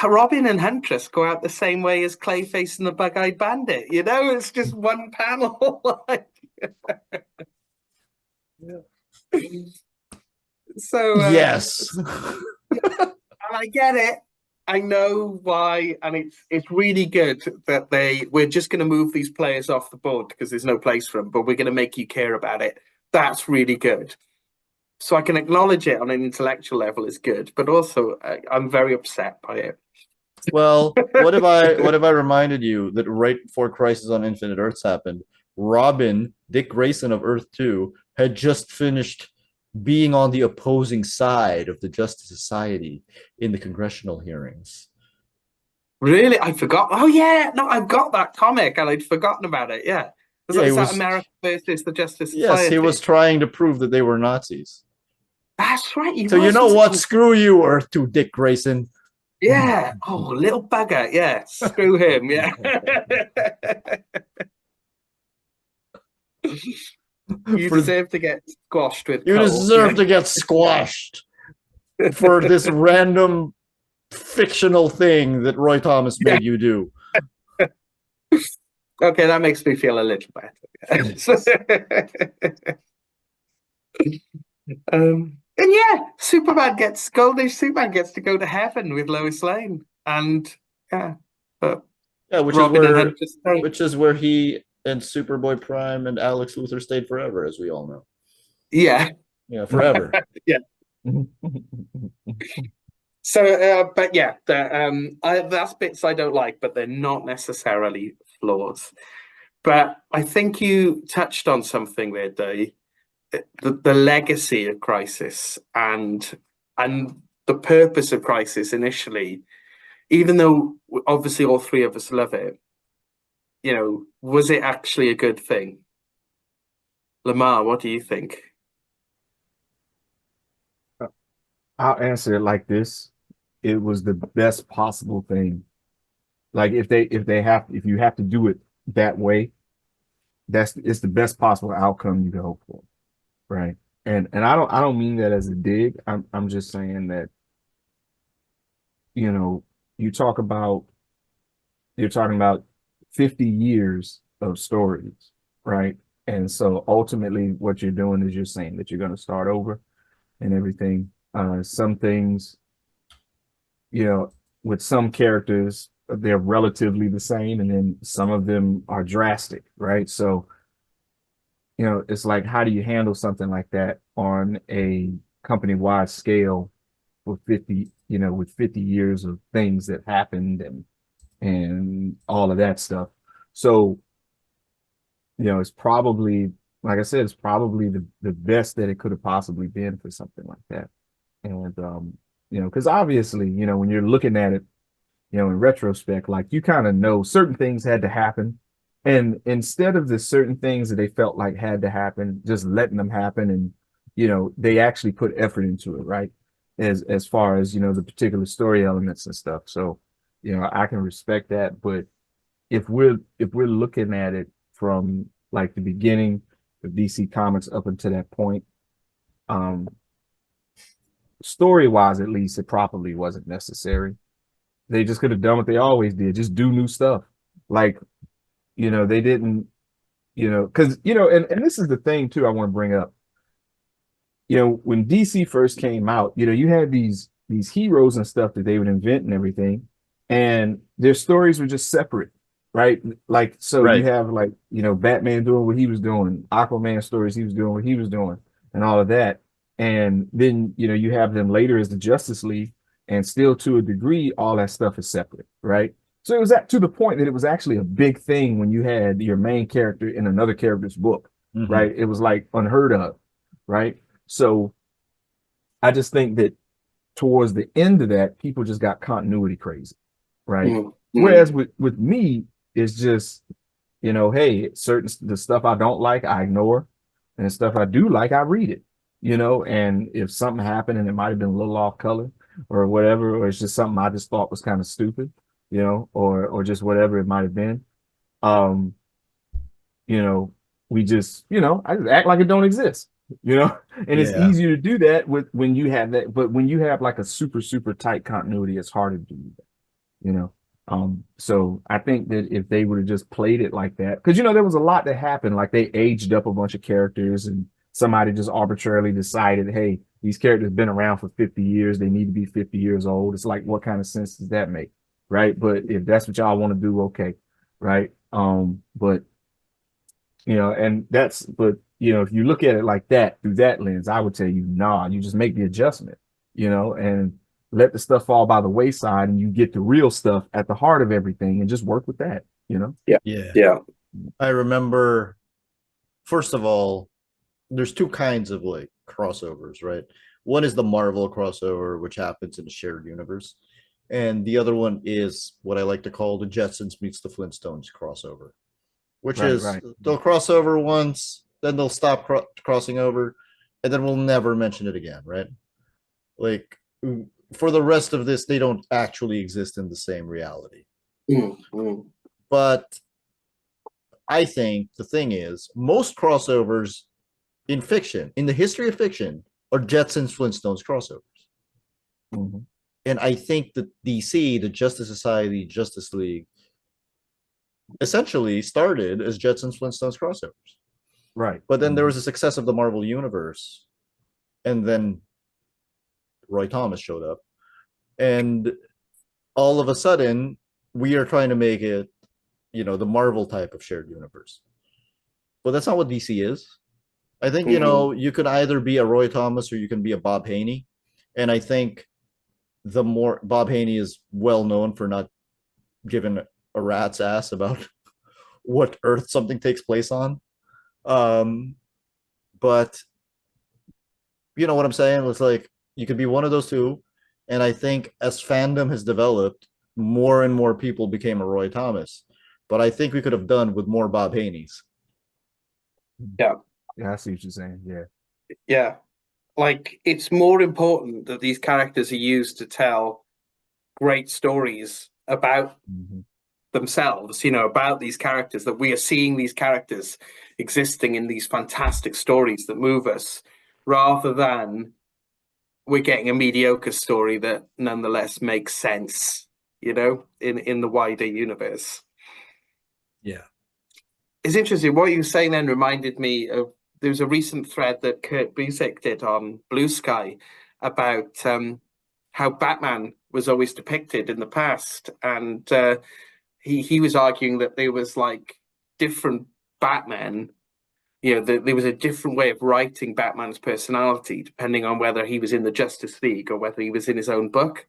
Robin and Huntress go out the same way as Clayface and the Bug-Eyed Bandit. It's just one panel. So yes, and I get it. I know why, and it's really good that we're just going to move these players off the board because there's no place for them, but we're going to make you care about it. That's really good. So I can acknowledge it on an intellectual level is good, but also I'm very upset by it. Well, what if I reminded you that right before Crisis on Infinite Earths happened, Robin, Dick Grayson of Earth 2, had just finished being on the opposing side of the Justice Society in the congressional hearings. Really? I forgot. Oh, yeah. No, I've got that comic and I'd forgotten about it. Yeah. Is that America versus the Justice Society? Yes, he was trying to prove that they were Nazis. That's right. So you know what? Screw you, Earth 2, Dick Grayson. Yeah. Oh, little bugger. Yeah. Screw him. Yeah. You deserve to get squashed with You deserve to get squashed for this random fictional thing that Roy Thomas made you do. Okay, that makes me feel a little better. And yeah, Superman gets to go to heaven with Lois Lane, and which is where he and Superboy Prime and Alex Luthor stayed forever, as we all know. Yeah, forever. Yeah. So, but yeah, that's bits I don't like, but they're not necessarily flaws. But I think you touched on something there, Duy. The legacy of Crisis and the purpose of Crisis initially, even though obviously all three of us love it, was it actually a good thing? Lamar, what do you think? I'll answer it like this. It was the best possible thing. Like if you have to do it that way, it's the best possible outcome you can hope for. Right. And I don't mean that as a dig. I'm just saying that you know, you talk about you're talking about 50 years of stories, right? And so ultimately what you're doing is you're saying that you're going to start over and everything. Some things, you know, with some characters, they're relatively the same, and then some of them are drastic, right? So, you know, it's like, how do you handle something like that on a company-wide scale with 50, you know, with 50 years of things that happened and all of that stuff. So, you know, it's probably, like I said, it's probably the best that it could have possibly been for something like that. And you know, because obviously, you know, when you're looking at it, you know, in retrospect, like you kind of know certain things had to happen. And instead of the certain things that they felt like had to happen, just letting them happen, and you know, they actually put effort into it, right? As far as, you know, the particular story elements and stuff. So, you know, I can respect that. But if we're looking at it from like the beginning of DC Comics up until that point, um, story wise at least, it probably wasn't necessary. They just could have done what they always did, just do new stuff. Like, you know, they didn't, you know, because, you know, and this is the thing too I want to bring up. You know, when DC first came out, you know, you had these heroes and stuff that they would invent and everything, and their stories were just separate, right? Like, so you Right. have like, you know, Batman doing what he was doing, Aquaman stories, he was doing what he was doing, and all of that. And then, you know, you have them later as the Justice League, and still to a degree, all that stuff is separate, right? So it was to the point that it was actually a big thing when you had your main character in another character's book, right? It was like unheard of, right? So I just think that towards the end of that, people just got continuity crazy, right? Whereas with me, it's just, you know, hey, certain the stuff I don't like, I ignore, and the stuff I do like, I read it, you know. And if something happened and it might have been a little off color or whatever, or it's just something I just thought was kind of stupid, you know, or just whatever it might have been, um, you know, we just, you know, I just act like it don't exist, you know. And it's Yeah. easier to do that with when you have that, but when you have like a super tight continuity, it's harder to do that, you know. So I think that if they would have just played it like that, because you know there was a lot that happened, like they aged up a bunch of characters, and somebody just arbitrarily decided, hey, these characters been around for 50 years, they need to be 50 years old. It's like, what kind of sense does that make, right? But if that's what y'all want to do, okay, right? But you know, and that's, but you know, if you look at it like that through that lens, I would tell you, nah, you just make the adjustment, you know, and let the stuff fall by the wayside, and you get the real stuff at the heart of everything, and just work with that, you know. Yeah. I remember, first of all, there's two kinds of like crossovers, right? One is the Marvel crossover, which happens in a shared universe. And the other one is what I like to call the Jetsons meets the Flintstones crossover, which is Right. they'll cross over once, then they'll stop crossing over, and then we'll never mention it again, right? Like for the rest of this, they don't actually exist in the same reality. But I think the thing is, most crossovers in fiction, in the history of fiction, are Jetsons Flintstones crossovers. And I think that DC, the Justice Society, Justice League, essentially started as Jetsons Flintstones crossovers. Right. But then there was a success of the Marvel Universe, and then Roy Thomas showed up, and all of a sudden we are trying to make it, you know, the Marvel type of shared universe. But that's not what DC is. I think, you know, you could either be a Roy Thomas or you can be a Bob Haney. And I think the more Bob Haney is well known for not giving a rat's ass about what Earth something takes place on. But you know what I'm saying? It's like you could be one of those two. And I think as fandom has developed, more and more people became a Roy Thomas. But I think we could have done with more Bob Haneys. Yeah. Yeah, I see what you're saying. Yeah. Yeah. Like, it's more important that these characters are used to tell great stories about themselves, you know, about these characters, that we are seeing these characters existing in these fantastic stories that move us, rather than we're getting a mediocre story that nonetheless makes sense, you know, in the wider universe. Yeah. It's interesting. What you were saying then reminded me of, there was a recent thread that Kurt Busiek did on Blue Sky about how Batman was always depicted in the past, and he was arguing that there was like different Batmen. You know, there was a different way of writing Batman's personality depending on whether he was in the Justice League or whether he was in his own book.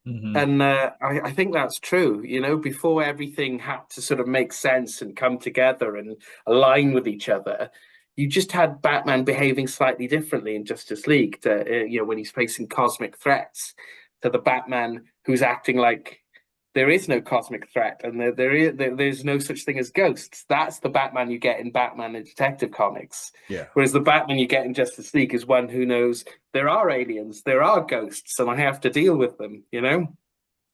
Mm-hmm. And I think that's true. You know, before everything had to sort of make sense and come together and align with each other, you just had Batman behaving slightly differently in Justice League to, you know, when he's facing cosmic threats, to the Batman who's acting like there is no cosmic threat and there's no such thing as ghosts. That's the Batman you get in Batman and Detective Comics. Yeah. Whereas the Batman you get in Justice League is one who knows there are aliens, there are ghosts, and I have to deal with them, you know?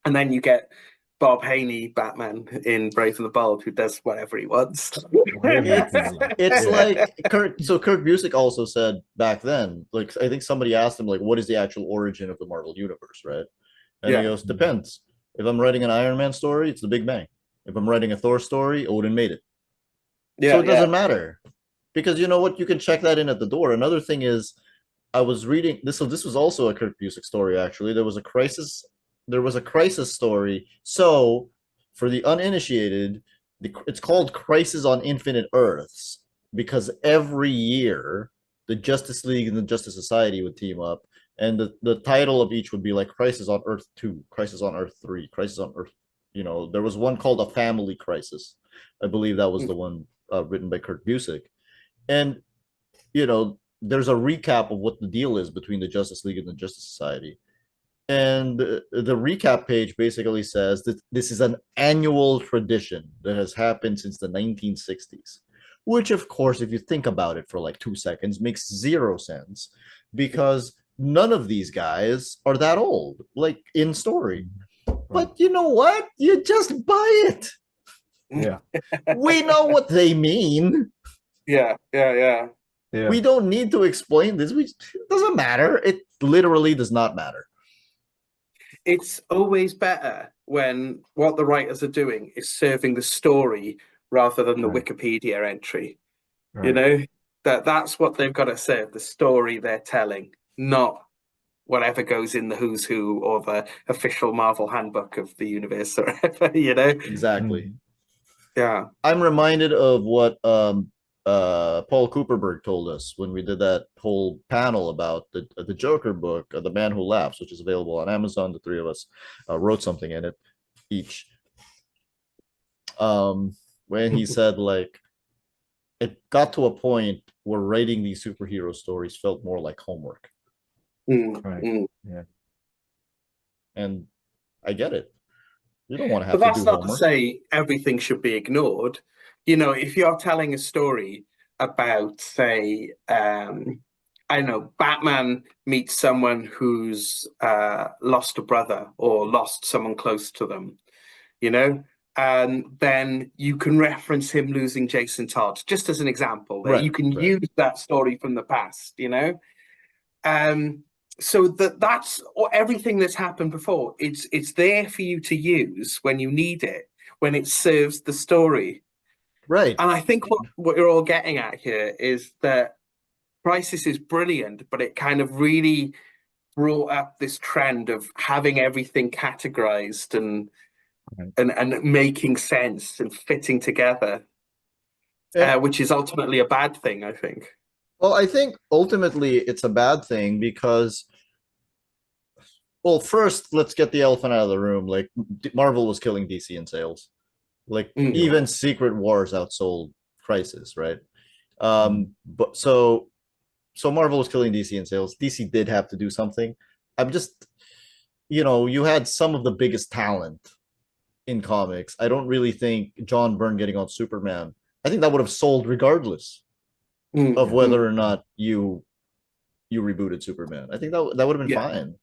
And then you get Bob Haney Batman in Brave and the Bold, who does whatever he wants. It's like Kurt Busiek also said back then, like, I think somebody asked him, like, what is the actual origin of the Marvel Universe, right? And he goes, depends. If I'm writing an Iron Man story, it's the Big Bang. If I'm writing a Thor story, Odin made it. So it doesn't matter. Because you know what? You can check that in at the door. Another thing is, I was reading this, so this was also a Kurt Busiek story, actually. There was a crisis story. So for the uninitiated, it's called Crisis on Infinite Earths, because every year the Justice League and the Justice Society would team up, and the title of each would be like Crisis on Earth 2, Crisis on Earth 3, Crisis on Earth. You know, there was one called A Family Crisis. I believe that was the one written by Kurt Busiek. And, you know, there's a recap of what the deal is between the Justice League and the Justice Society. And the recap page basically says that this is an annual tradition that has happened since the 1960s, which, of course, if you think about it for like 2 seconds, makes zero sense, because none of these guys are that old, like in story. But you know what? You just buy it. Yeah. We know what they mean. Yeah. We don't need to explain this. It doesn't matter. It literally does not matter. It's always better when what the writers are doing is serving the story rather than the Wikipedia entry. Right. You know, that's what they've got to serve, the story they're telling, not whatever goes in the who's who or the official Marvel handbook of the universe or whatever, you know? Exactly. Yeah. I'm reminded of what Paul Cooperberg told us when we did that whole panel about the Joker book, The Man Who Laughs, which is available on Amazon. The three of us wrote something in it each. When he said, like, it got to a point where writing these superhero stories felt more like homework. Yeah. And I get it. You don't want to have but to do that's not homework. to say everything should be ignored. You know, if you're telling a story about, say, I don't know, Batman meets someone who's lost a brother or lost someone close to them, you know, and then you can reference him losing Jason Todd, just as an example. Right, you can use that story from the past, you know. So that's everything that's happened before. It's there for you to use when you need it, when it serves the story. Right. And I think what you're all getting at here is that Crisis is brilliant, but it kind of really brought up this trend of having everything categorized and making sense and fitting together, which is ultimately a bad thing, I think. Well, I think ultimately it's a bad thing because, well, first, let's get the elephant out of the room. Like, Marvel was killing DC in sales. Like, even Secret Wars outsold Crisis, right? But so Marvel was killing DC in sales. DC did have to do something. I'm just, you know, you had some of the biggest talent in comics. I don't really think John Byrne getting on Superman, I think that would have sold regardless of whether or not you rebooted Superman. I think that would have been fine.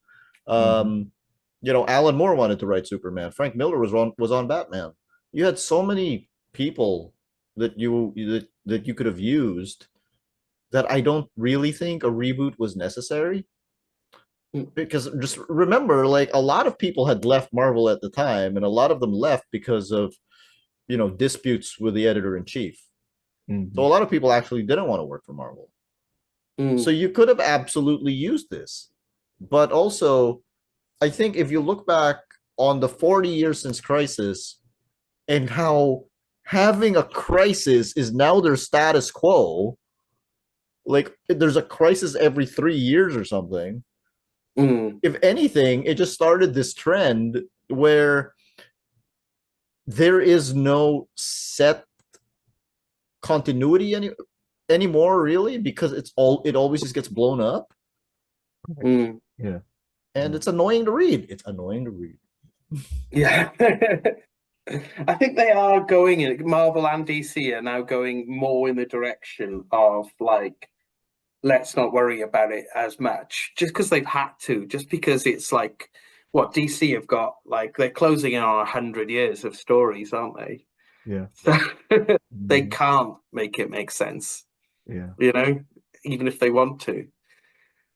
You know, Alan Moore wanted to write Superman. Frank Miller was on Batman. You had so many people that you could have used that I don't really think a reboot was necessary. Because just remember, like a lot of people had left Marvel at the time, and a lot of them left because of disputes with the editor in chief. So a lot of people actually didn't want to work for Marvel. So you could have absolutely used this. But also, I think if you look back on the 40 years since Crisis and how having a crisis is now their status quo, like there's a crisis every 3 years or something. If anything, it just started this trend where there is no set continuity anymore, really, because it always just gets blown up. Yeah. And it's annoying to read. It's annoying to read. Yeah. I think they are going in, Marvel and DC are now going more in the direction of like, let's not worry about it as much, just because they've had to, just because it's like what DC have got, like they're closing in on 100 years of stories, aren't they? Yeah. So they can't make it make sense. Yeah. Even if they want to.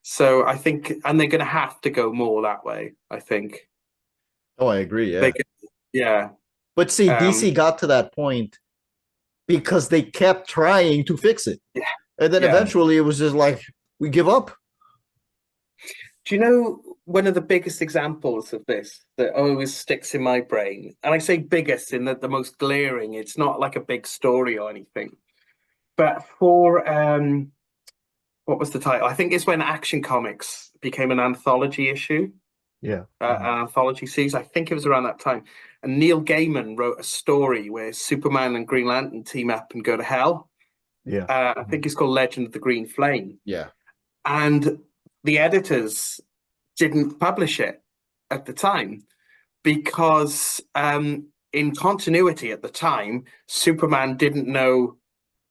So I think, and they're going to have to go more that way, I think. Oh, I agree. Yeah. Yeah. But see, DC got to that point because they kept trying to fix it. Yeah. And then eventually it was just like, we give up. Do you know one of the biggest examples of this that always sticks in my brain? And I say biggest in that the most glaring, it's not like a big story or anything. But for what was the title? I think it's when Action Comics became an anthology issue. Yeah. An anthology series. I think it was around that time. And Neil Gaiman wrote a story where Superman and Green Lantern team up and go to hell. Yeah. I think it's called Legend of the Green Flame. Yeah. And the editors didn't publish it at the time because in continuity at the time, Superman didn't know,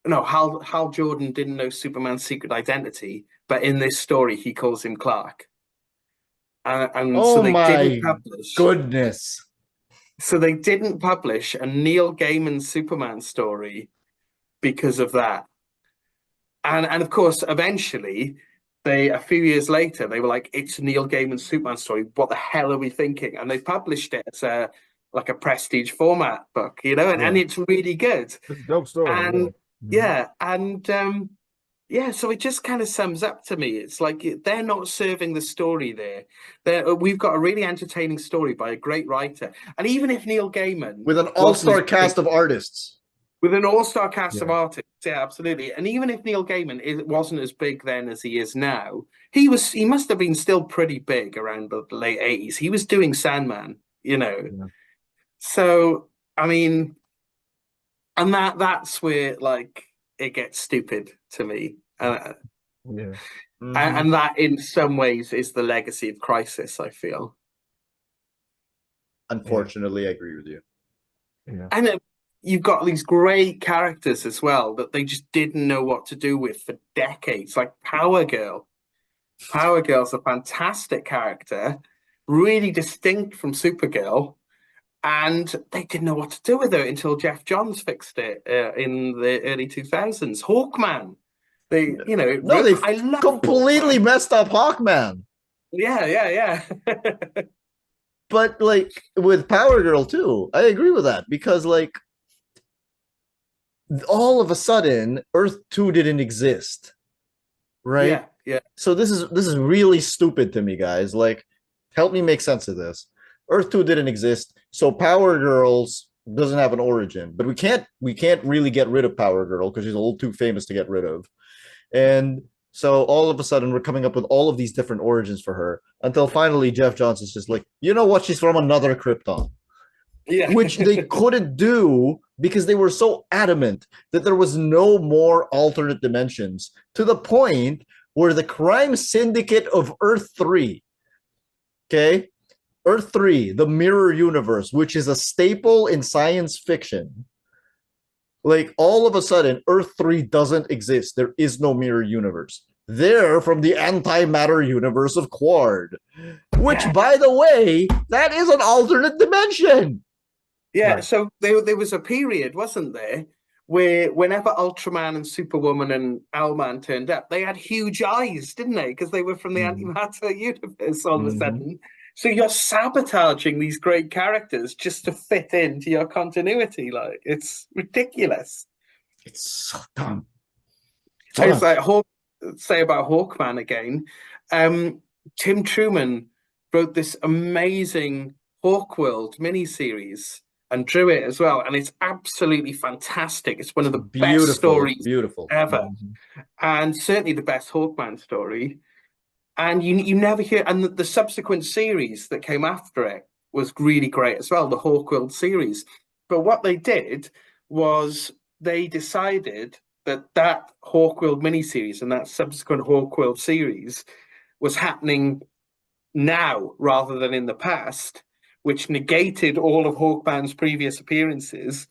no, Hal Jordan didn't know Superman's secret identity, but in this story, he calls him Clark. And oh so they my didn't publish. Goodness. So they didn't publish a Neil Gaiman Superman story because of that. And of course, eventually, a few years later, they were like, it's Neil Gaiman's Superman story. What the hell are we thinking? And they published it as a prestige format book, and it's really good. It's a dope story. And so it just kind of sums up to me. It's like they're not serving the story there. We've got a really entertaining story by a great writer. And even if Neil Gaiman... With an all-star cast of artists. With an all-star cast of artists, yeah, absolutely. And even if Neil Gaiman wasn't as big then as he is now, he must have been still pretty big around the late 80s. He was doing Sandman, Yeah. So, I mean, and that's where, like, it gets stupid to me. And that, in some ways, is the legacy of Crisis, I feel. Unfortunately, I agree with you. Yeah. And then you've got these great characters as well that they just didn't know what to do with for decades, like Power Girl. Power Girl's a fantastic character, really distinct from Supergirl, and they didn't know what to do with her until Jeff Johns fixed it in the early 2000s. Hawkman. They completely messed up Hawkman. Yeah. But like with Power Girl too, I agree with that because like all of a sudden Earth 2 didn't exist. Right? Yeah. So this is really stupid to me, guys. Like, help me make sense of this. Earth 2 didn't exist, so Power Girls doesn't have an origin. But we can't really get rid of Power Girl because she's a little too famous to get rid of. And so all of a sudden we're coming up with all of these different origins for her until finally Jeff Johns is just like, you know what? She's from another Krypton. Yeah. Which they couldn't do because they were so adamant that there was no more alternate dimensions, to the point where the crime syndicate of Earth 3, okay, Earth 3, the mirror universe, which is a staple in science fiction, like all of a sudden Earth 3 doesn't exist. There is no mirror universe. They're from the antimatter universe of Quard, which, by the way, that is an alternate dimension. Yeah, right. So there was a period, wasn't there, where whenever Ultraman and Superwoman and Owlman turned up, they had huge eyes, didn't they? Because they were from the antimatter universe all of a sudden. So you're sabotaging these great characters just to fit into your continuity. Like, it's ridiculous. It's so dumb. It's like say about Hawkman again. Tim Truman wrote this amazing Hawkworld miniseries and drew it as well, and it's absolutely fantastic. It's one of the best stories ever, and certainly the best Hawkman story. And you never hear, and the subsequent series that came after it was really great as well, the Hawkworld series. But what they did was they decided that Hawkworld miniseries and that subsequent Hawkworld series was happening now rather than in the past, which negated all of Hawkman's previous appearances.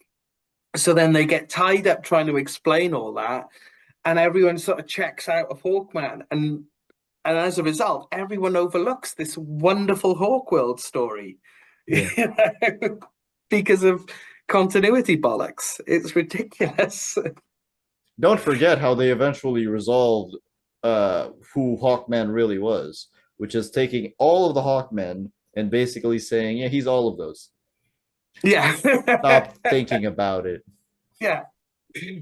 So then they get tied up trying to explain all that, and everyone sort of checks out of Hawkman. And as a result, everyone overlooks this wonderful Hawkworld story, because of continuity bollocks. It's ridiculous. Don't forget how they eventually resolved who Hawkman really was, which is taking all of the Hawkmen and basically saying, yeah, he's all of those. Yeah. Stop thinking about it. Yeah.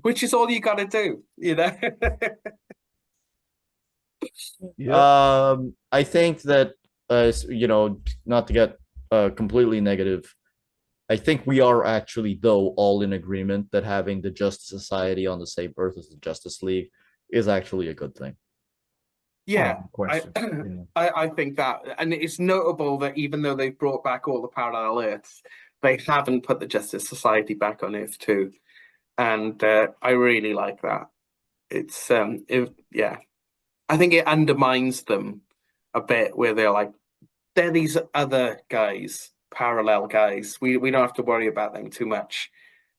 Which is all you got to do, you know? I think that, not to get completely negative, I think we are actually, though, all in agreement that having the Justice Society on the same earth as the Justice League is actually a good thing. Yeah, I think that, and it's notable that even though they've brought back all the parallel Earths, they haven't put the Justice Society back on Earth too, and I really like that. It's I think it undermines them a bit, where they're like, they're these other guys, parallel guys. We don't have to worry about them too much.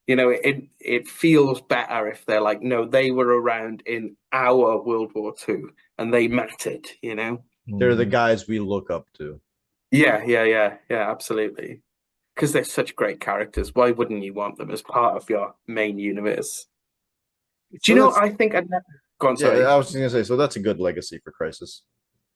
You know, it feels better if they're like, no, they were around in our World War II and they mattered, you know? They're the guys we look up to. Yeah, absolutely. Because they're such great characters. Why wouldn't you want them as part of your main universe? Do you know, I think... Go on, sorry. I was going to say, so that's a good legacy for Crisis.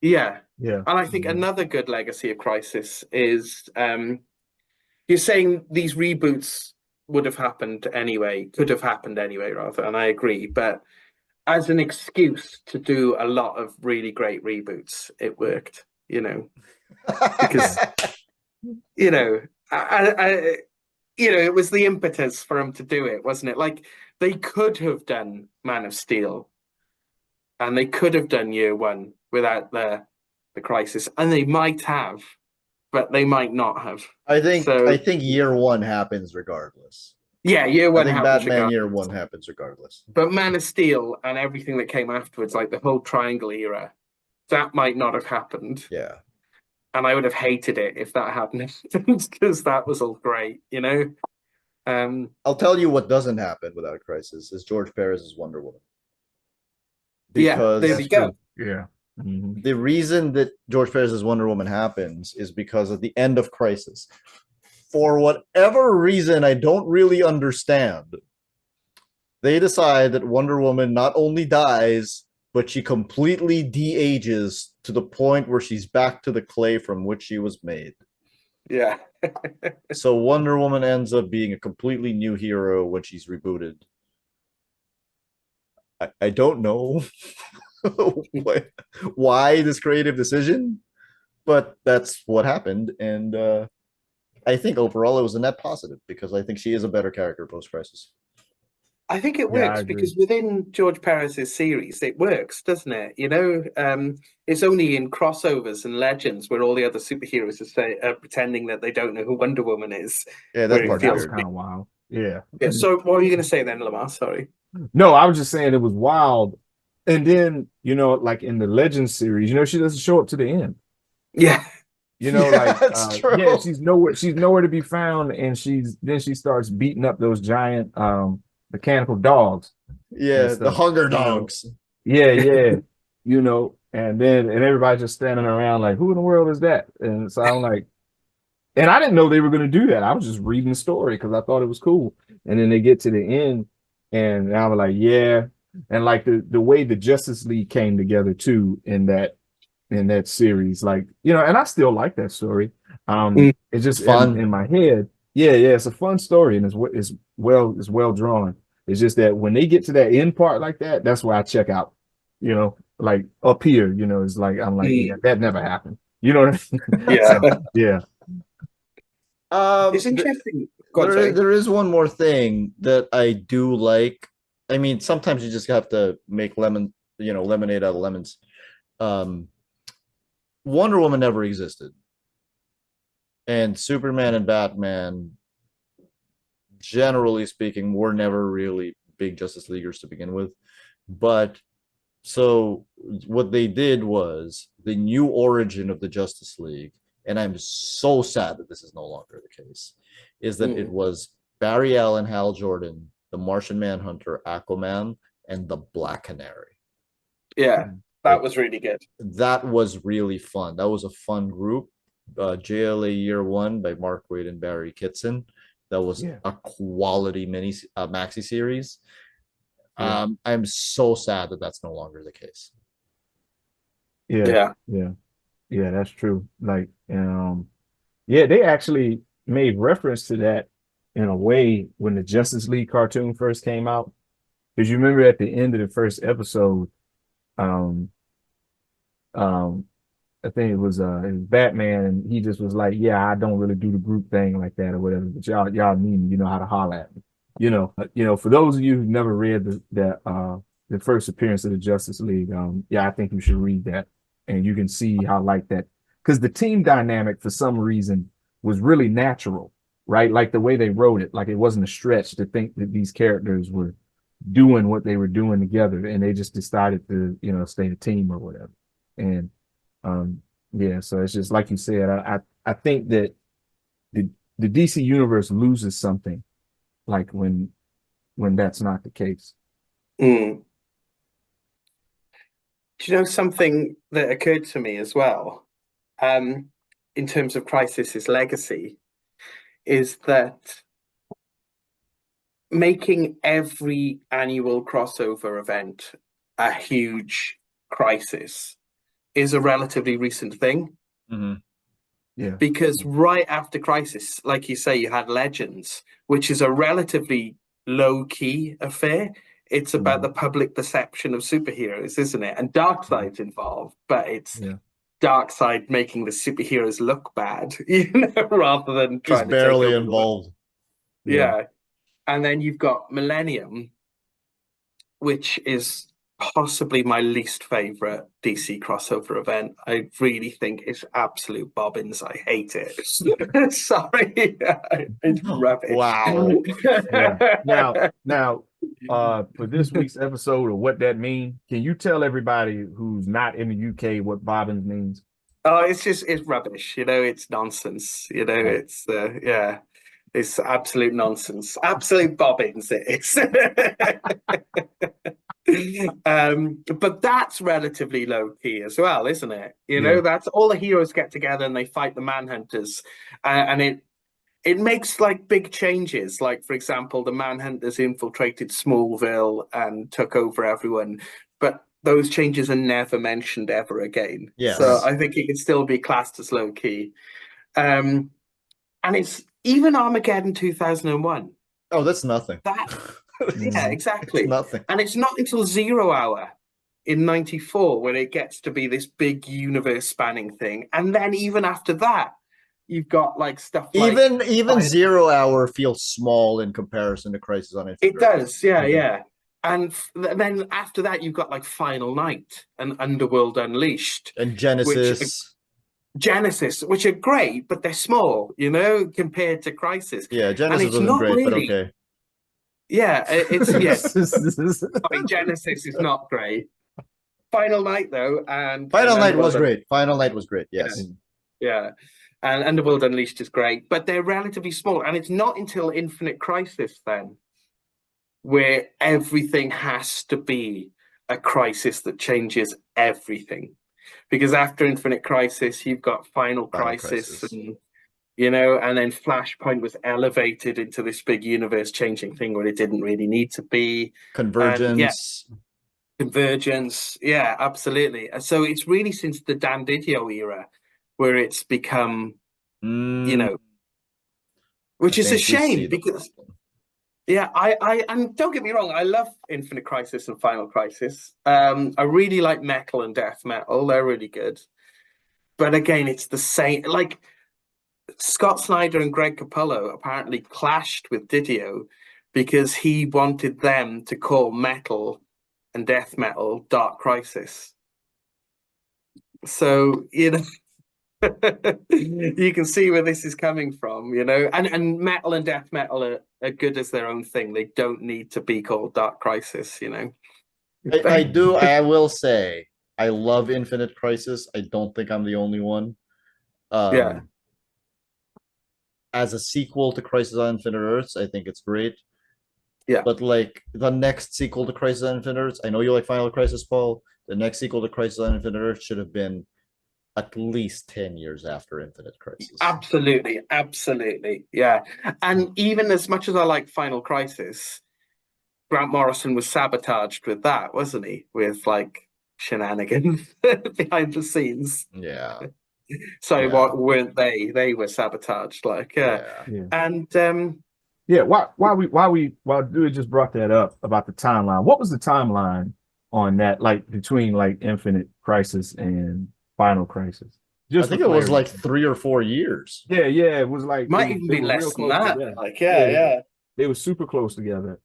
Yeah. And I think another good legacy of Crisis is, you're saying these reboots would have happened anyway, could have happened anyway, rather, and I agree. But as an excuse to do a lot of really great reboots, it worked, you know, because, you know, it was the impetus for them to do it, wasn't it? Like, they could have done Man of Steel, and they could have done Year One without the Crisis, and they might have, but they might not have. I think Year One happens regardless. Yeah, Year One happens Batman regardless. Year One happens regardless. But Man of Steel and everything that came afterwards, like the whole Triangle era, that might not have happened. Yeah. And I would have hated it if that hadn't happened, because that was all great, you know? I'll tell you what doesn't happen without Crisis is George Perez's Wonder Woman. Because there you go. Yeah. The reason that George Perez's Wonder Woman happens is because at the end of Crisis, for whatever reason I don't really understand, they decide that Wonder Woman not only dies, but she completely de-ages to the point where she's back to the clay from which she was made. Yeah. So Wonder Woman ends up being a completely new hero when she's rebooted. I don't know why this creative decision, but that's what happened. And I think overall it was a net positive, because I think she is a better character post-Crisis. I think it works because within George Perez's series, it works, doesn't it? You know, it's only in crossovers and Legends where all the other superheroes are pretending that they don't know who Wonder Woman is. Yeah, that was kind of wild. Yeah. So what were you going to say then, Lamar? Sorry. No, I was just saying it was wild. And then, you know, like in the Legends series, you know, she doesn't show up to the end. Yeah. You know, like that's true. Yeah, she's nowhere to be found, and she starts beating up those giant mechanical dogs. Yeah, the hunger dogs. Yeah. You know, and everybody's just standing around like, who in the world is that? And so I'm like, and I didn't know they were going to do that. I was just reading the story because I thought it was cool. And then they get to the end, And I was like, yeah. And like the way the Justice League came together too in that series, like, you know, and I still like that story. Mm. It's just It's fun. in my head, yeah, it's a fun story and it's well drawn. It's just that when they get to that end part like that, that's where I check out. You know, like up here, you know, it's like I'm like, yeah, Mm. that never happened. You know what I mean? Yeah. So yeah, It's Th interesting. Go on, sorry. there is one more thing that I do like. I mean, sometimes you just have to make lemonade out of lemons. Um, Wonder Woman never existed, and Superman and Batman, generally speaking, were never really big Justice Leaguers to begin with. But so what they did was the new origin of the Justice League, and I'm so sad that this is no longer the case, is that it Mm. was Barry Allen, Hal Jordan, the Martian Manhunter, Aquaman, and the Black Canary. Yeah, that Like, was really good. that was really fun. That was a fun group. JLA Year One by Mark Waid and Barry Kitson. That was yeah, a quality maxi series. yeah, I'm so sad that that's no longer the case. yeah, Yeah. yeah, yeah. That's true. Like, yeah, they actually made reference to that in a way when the Justice League cartoon first came out. Because you remember at the end of the first episode, um, um, I think it was Batman, and he just was like, "Yeah, I don't really do the group thing like that or whatever, but y'all need me, you know how to holler at me." You know, for those of you who've never read the first appearance of the Justice League, yeah, I think you should read that, and you can see how like that, because the team dynamic for some reason was really natural, right? Like the way they wrote it, like it wasn't a stretch to think that these characters were doing what they were doing together, and they just decided to, you know, stay a team or whatever. And um, yeah, so it's just like you said, I think that the the DC universe loses something like when that's not the case. Mm. Do you know something that occurred to me as well? Um, in terms of Crisis's legacy, is that making every annual crossover event a huge crisis is a relatively recent thing. Mm-hmm. Yeah. Because right after Crisis, like you say, you had Legends, which is a relatively low-key affair. It's about Mhm. the public perception of superheroes, isn't it? And Darkseid's involved, but it's Yeah. Darkseid making the superheroes look bad, rather than Just trying to take barely over the world. involved. Yeah. Yeah. And then you've got Millennium, which is possibly my least favorite DC crossover event. I really think it's absolute bobbins. I hate it. Sorry, it's rubbish. Wow. Yeah. Now, for this week's episode of What That Mean, can you tell everybody who's not in the UK what bobbins means? Oh, it's rubbish. It's nonsense. Right. It's yeah, it's absolute nonsense. Absolute bobbins. It is. But that's relatively low key as well, isn't it? Yeah. That's all the heroes get together and they fight the Manhunters, and it makes like big changes. Like, for example, the Manhunters infiltrated Smallville and took over everyone, but those changes are never mentioned ever again. So Yes. I think it can still be classed as low key. And it's even Armageddon 2001. Oh, that's nothing. That Yeah, Mhm. It's exactly. nothing. And it's not until Zero Hour in 94 when it gets to be this big universe spanning thing. And then even after that, you've got like stuff like Even Zero Hour feels small in comparison to Crisis on it Infinite Earths. does, yeah, Yeah. yeah. And then after that, you've got like Final Night and Underworld Unleashed, And which Genesis, which are great, but they're small, compared to Crisis. Yeah, And Genesis it's wasn't not great, but really, okay. yeah, I mean, Genesis is not great. Final Night though, and Final Night Underworld was great. Final Night was great. yeah, Yes. yeah, and Underworld Unleashed is great, but they're relatively small, and it's not until Infinite Crisis then where everything has to be a crisis that changes everything. Because after Infinite Crisis, you've got Final Final Crisis Crisis. and you know, and then Flashpoint was elevated into this big universe-changing thing where it didn't really need to be. And yeah, Convergence. Convergence, yeah, absolutely. So it's really since the Dan Didio era where it's become, you Mm, know, I which is a think we see shame the because problem. yeah, and don't get me wrong, I love Infinite Crisis and Final Crisis. I really like Metal and Death Metal; they're really good. But again, it's the same. Like Scott Snyder and Greg Capullo apparently clashed with Didio because he wanted them to call metal and death metal Dark Crisis. So, you know, you can see where this is coming from, you know, and metal and death metal are good as their own thing. They don't need to be called Dark Crisis, you know. I will say, I love Infinite Crisis. I don't think I'm the only one. Yeah, Um, as a sequel to Crisis on Infinite Earths, I think it's great. yeah. But like the next sequel to Crisis on Infinite Earths, I know you like Final Crisis, Paul. The next sequel to Crisis on Infinite Earths should have been at least 10 years after Infinite Crisis. Absolutely, absolutely. Yeah. And even as much as I like Final Crisis, Grant Morrison was sabotaged with that, wasn't he? With like shenanigans behind the scenes. Yeah. So Yeah. what weren't they? They were sabotaged, like Yeah. Yeah. and Yeah. Why Dewey just brought that up about the timeline. What was the timeline on that, like between like Infinite Crisis and Final Crisis? I Just for think it was clarity. like 3 or 4 years. Yeah, it was like might even they be were real less than close that. together. Like, Yeah, yeah. they were super close together.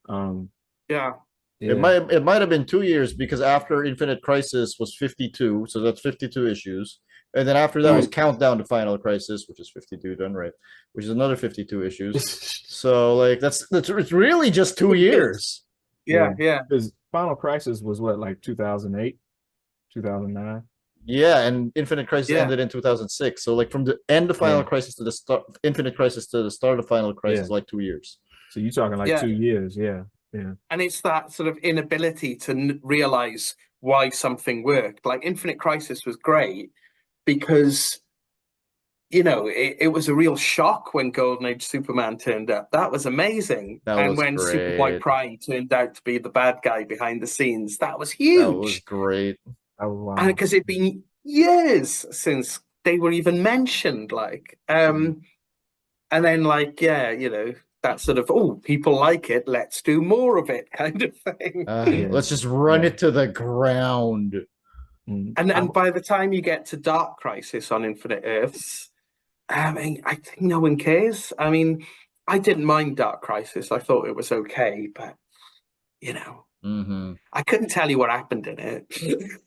Yeah. It Yeah. might have been 2 years because after Infinite Crisis was 52, so that's 52 issues. And then after that was Mm. Countdown to Final Crisis, which is 52 done right, which is another 52 issues. So like that's it's really just 2 years. Yeah, yeah. Because Final Crisis was what, like 2008, 2009? Yeah, and Infinite Crisis Yeah. ended in 2006. So like from the end of Final Yeah. Crisis to the start, Infinite Crisis to the start of Final Crisis, Yeah. like 2 years. So you're talking like Yeah. 2 years. Yeah. Yeah. And it's that sort of inability to realize why something worked. Like Infinite Crisis was great because you know it was a real shock when Golden Age Superman turned up. That was amazing. That And was when Superboy great. Prime turned out to be the bad guy behind the scenes, that was That was huge. great. Oh, And wow. because it'd been years since they were even mentioned, like and then like yeah, you know, that sort of oh, people like it, let's do more of it kind of thing. Yeah. Let's just run Yeah. it to the ground. And by the time you get to Dark Crisis on Infinite Earths, I mean, I think no one cares. I mean, I didn't mind Dark Crisis. I thought it was okay, but you know, Mm-hmm. I couldn't tell you what happened in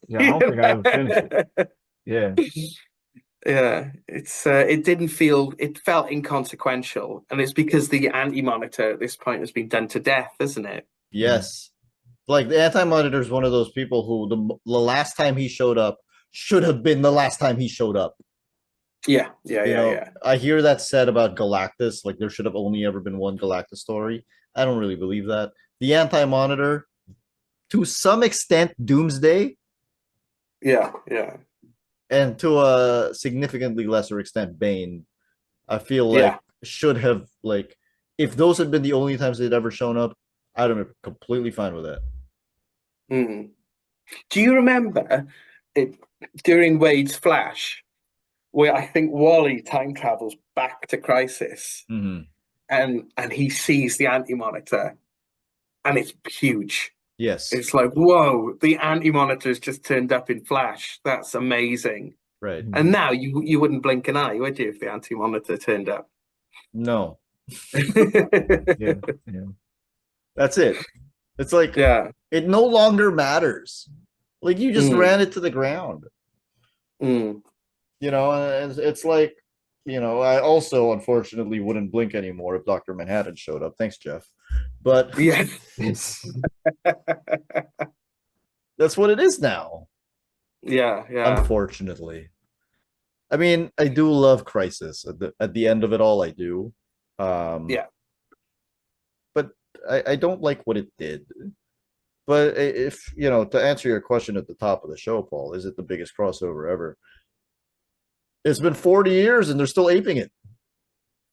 Yeah, I don't think I ever finished it. it. Yeah. Yeah, it didn't feel it felt inconsequential, and it's because the anti-monitor at this point has been done to death, isn't it? Yes. Like the Anti-Monitor is one of those people who the last time he showed up should have been the last time he showed up. Yeah. I hear that said about Galactus, like there should have only ever been one Galactus story. I don't really believe that. The Anti-Monitor, to some extent, Doomsday, Yeah. and to a significantly lesser extent, Bane, I feel like Yeah. should have like if those had been the only times they'd ever shown up, I'd have been completely fine with that. Mm. Do you remember it during Wade's Flash, where I think Wally time travels back to Crisis, Mm-hmm. and he sees the anti-monitor, and it's huge. Yes. It's like, whoa, the anti-monitor's just turned up in Flash. That's amazing. Right. And now you wouldn't blink an eye, would you, if the anti-monitor turned up? No. Yeah. That's it. It's like Yeah. it no longer matters. Like you just ran it to the ground. Mm. And it's like, I also unfortunately wouldn't blink anymore if Dr. Manhattan showed up. Thanks, Jeff. But Yeah. that's what it is now. Yeah. Unfortunately. I mean, I do love Crisis. At the end of it all, I do. Yeah. But I don't like what it did. But if, to answer your question at the top of the show, Paul, is it the biggest crossover ever? It's been 40 years and they're still aping it.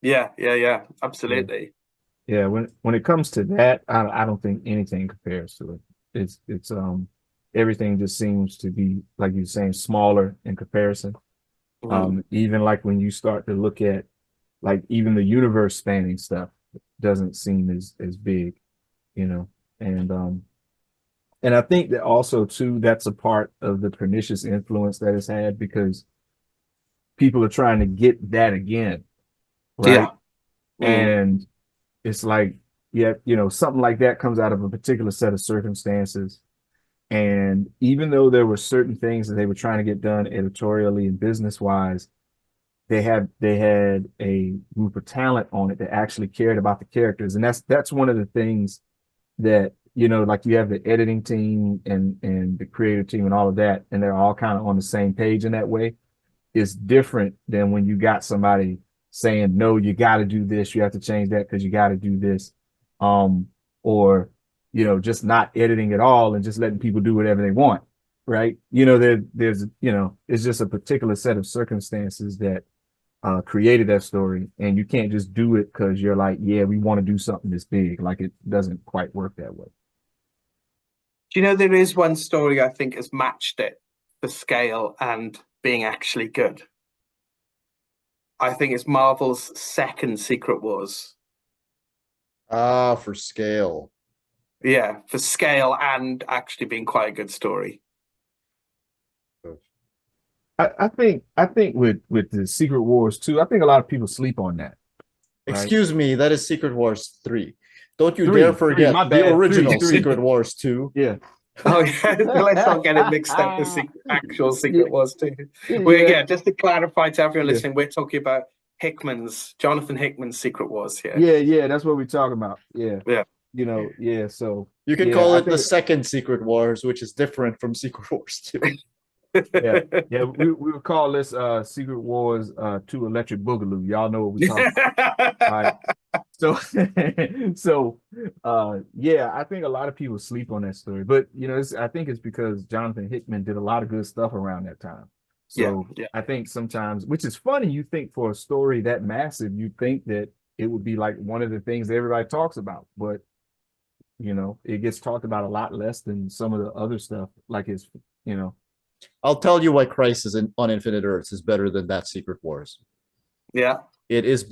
Yeah. Absolutely. Yeah, when it comes to that, I don't think anything compares to it. It's everything just seems to be, like you're saying, smaller in comparison. Even like when you start to look at like even the universe spanning stuff doesn't seem as big, you know. And I think that also too, that's a part of the pernicious influence that it's had, because people are trying to get that again, right? Yeah. And it's like, yeah, you know, something like that comes out of a particular set of circumstances. And even though there were certain things that they were trying to get done editorially and business wise, they had a group of talent on it that actually cared about the characters. And that's one of the things that, you know, like you have the editing team and the creative team and all of that, and they're all kind of on the same page in that way. It's different than when you got somebody saying, no, you got to do this, you have to change that because you got to do this. Or, you know, just not editing at all and just letting people do whatever they want. Right. You know, there's, you know, it's just a particular set of circumstances that created that story. And you can't just do it because you're like, yeah, we want to do something this big. Like, it doesn't quite work that way. Do you know there is one story I think has matched it for scale and being actually good? I think it's Marvel's second Secret Wars. Ah, for scale. Yeah, for scale and actually being quite a good story. I think with the Secret Wars too, I think a lot of people sleep on that. Right? Excuse me, that is Secret Wars 3. Don't you Three, dare forget my the bad. original Three. Secret Wars 2. Yeah. Oh yeah, let's not get it mixed up with actual Secret Wars too. Yeah, just to clarify to everyone listening, we're talking about Jonathan Hickman's Secret Wars here. Yeah, that's what we're talking about. Yeah. Yeah. You know, yeah, so you can call it the second Secret Wars, which is different from Secret Wars 2. Yeah, we would call this Secret Wars 2 Electric Boogaloo. Y'all know what we're talking about. Right. So yeah, I think a lot of people sleep on that story. But you know, I think it's because Jonathan Hickman did a lot of good stuff around that time. So I think sometimes, which is funny, you think for a story that massive, you think that it would be like one of the things that everybody talks about, but you know, it gets talked about a lot less than some of the other stuff. Like it's, you know. I'll tell you why Crisis on Infinite Earths is better than that Secret Wars. Yeah. It is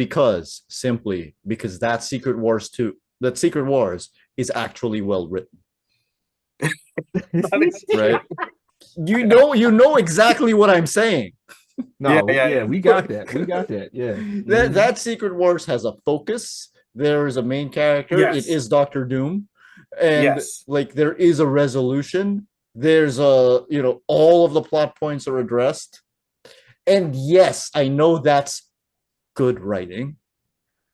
simply because that Secret Wars is actually well written. Right? You know exactly what I'm saying. No, we got that. Yeah. That Secret Wars has a focus. There is a main character. Yes. It is Doctor Doom. And like there is a resolution. There's all of the plot points are addressed. And yes, I know that's good writing.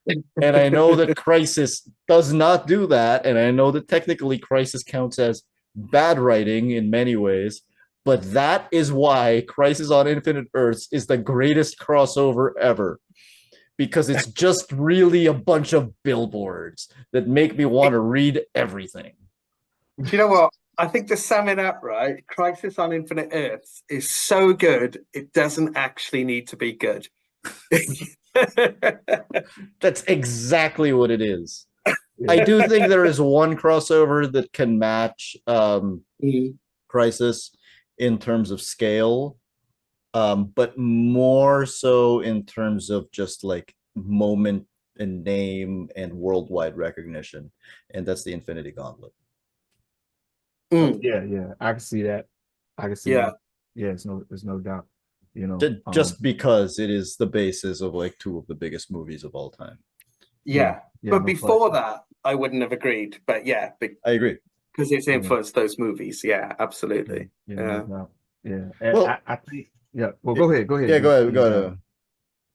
And I know that Crisis does not do that. And I know that technically Crisis counts as bad writing in many ways. But that is why Crisis on Infinite Earths is the greatest crossover ever. Because it's just really a bunch of billboards that make me want to read everything. Do you know what? I think to sum it up, right, Crisis on Infinite Earths is so good, it doesn't actually need to be good. That's exactly what it is. I do think there is one crossover that can match Crisis in terms of scale, but more so in terms of just like moment and name and worldwide recognition, and that's the Infinity Gauntlet. Yeah, I can see that. That. Yeah, it's no doubt. You know, just because it is the basis of like two of the biggest movies of all time. Yeah, but before that, I wouldn't have agreed. But yeah, I agree because it's influenced those movies. Yeah, absolutely. Yeah. Well, I think. Yeah. Well, go ahead. Yeah, go ahead.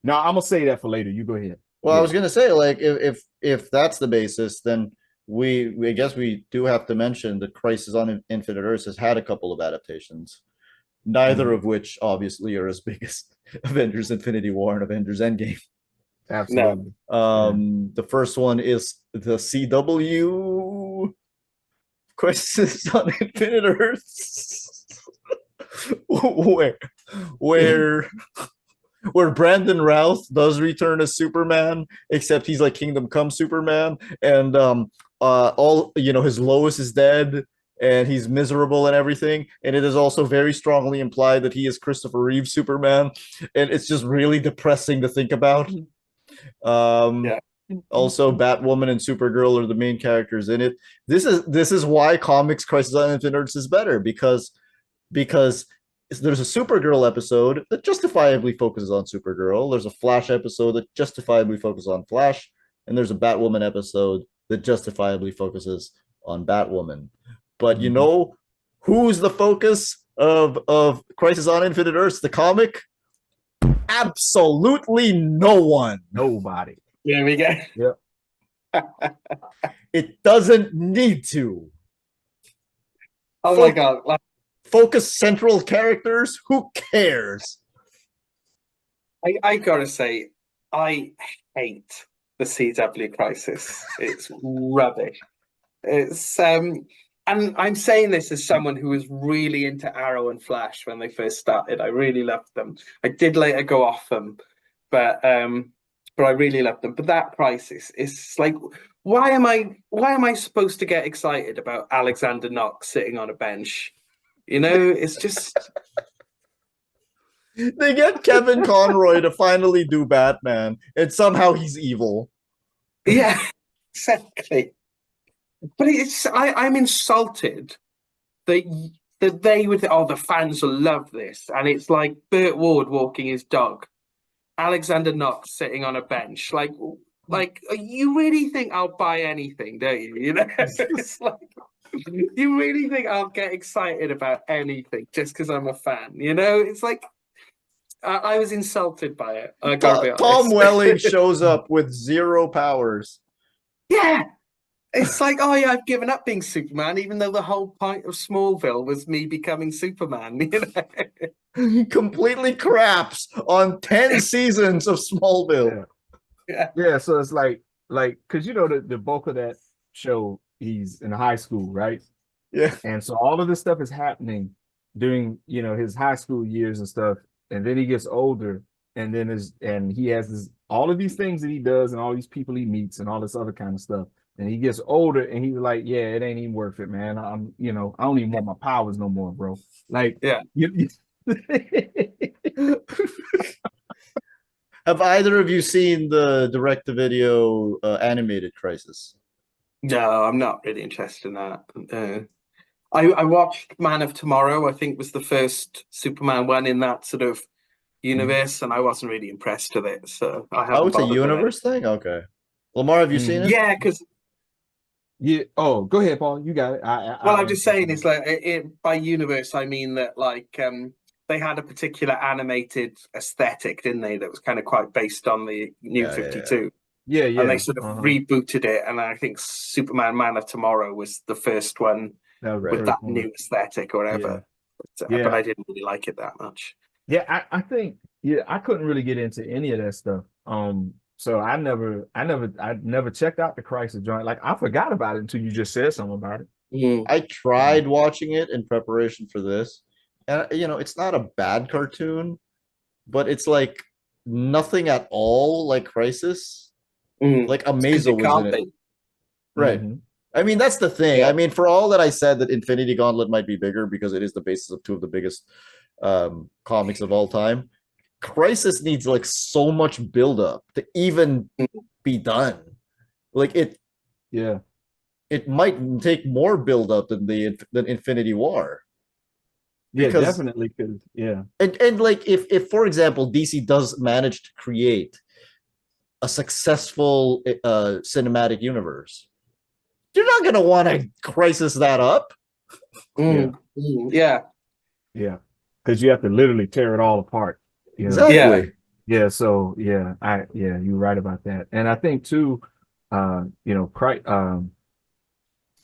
No, I'm gonna say that for later. You go ahead. Well, I was gonna say, like, if that's the basis, then I guess we do have to mention that Crisis on Infinite Earths has had a couple of adaptations, neither of which obviously are as big as Avengers Infinity War and Avengers Endgame. Absolutely. The first one is the CW Crisis on Infinite Earths, where where Brandon Routh does return as Superman, except he's like Kingdom Come Superman, and all his Lois is dead and he's miserable and everything, and it is also very strongly implied that he is Christopher Reeve Superman, and it's just really depressing to think about. Yeah. Also, Batwoman and Supergirl are the main characters in it. This is why Comics Crisis on Infinite Earths is better, because there's a Supergirl episode that justifiably focuses on Supergirl. There's a Flash episode that justifiably focuses on Flash, and there's a Batwoman episode that justifiably focuses on Batwoman. But you know who's the focus of Crisis on Infinite Earths, the comic? Absolutely no one. Nobody. There we go. Yep. It doesn't need to. Oh my God. Like, focus central characters. Who cares? I gotta say, I hate the CW Crisis. It's rubbish. It's and I'm saying this as someone who was really into Arrow and Flash when they first started. I really loved them. I did later go off them, but I really loved them. But that Crisis is like, why am I supposed to get excited about Alexander Knox sitting on a bench? You know, it's just they get Kevin Conroy to finally do Batman, and somehow he's evil. Yeah, exactly. But I'm insulted that they would, the fans will love this, and it's like Burt Ward walking his dog, Alexander Knox sitting on a bench. Like you really think I'll buy anything, don't you? You know, it's like, you really think I'll get excited about anything just because I'm a fan? You know, it's like I was insulted by it. I gotta be honest. Tom Welling shows up with 0 powers. Yeah. It's like, oh yeah, I've given up being Superman, even though the whole point of Smallville was me becoming Superman. You know? He completely craps on 10 seasons of Smallville. Yeah. So it's like, because the bulk of that show, he's in high school, right? Yeah. And so all of this stuff is happening during his high school years and stuff, and then he gets older, and then he has all of these things that he does, and all these people he meets, and all this other kind of stuff. And he gets older, and he's like, "Yeah, it ain't even worth it, man. I don't even want my powers no more, bro." Like, yeah. Have either of you seen the direct-to-video animated Crisis? No, I'm not really interested in that. I watched Man of Tomorrow. I think was the first Superman one in that sort of universe, and I wasn't really impressed with it. So I haven't. Oh, it's a universe thing. Okay, Lamar, have you seen it? Yeah, because. Yeah. Oh, go ahead, Paul. You got it. I'm just saying, it's like by universe, I mean that they had a particular animated aesthetic, didn't they? That was kind of quite based on the New 52. Yeah. And they sort of rebooted it, and I think Superman Man of Tomorrow was the first one with that new aesthetic or whatever. Yeah. But I didn't really like it that much. Yeah, I think I couldn't really get into any of that stuff. So I never checked out the Crisis joint. Like, I forgot about it until you just said something about it. I tried watching it in preparation for this, and it's not a bad cartoon, but it's like nothing at all like Crisis. Like Amazo was in it, right? I mean, that's the thing. I mean, for all that I said that Infinity Gauntlet might be bigger because it is the basis of 2 of the biggest comics of all time, Crisis needs like so much buildup to even be done. Like it might take more buildup than Infinity War. Because, definitely. And like if for example DC does manage to create a successful cinematic universe, you're not gonna want to Crisis that up. Yeah, because you have to literally tear it all apart. Exactly. Yeah. So you're right about that. And I think too,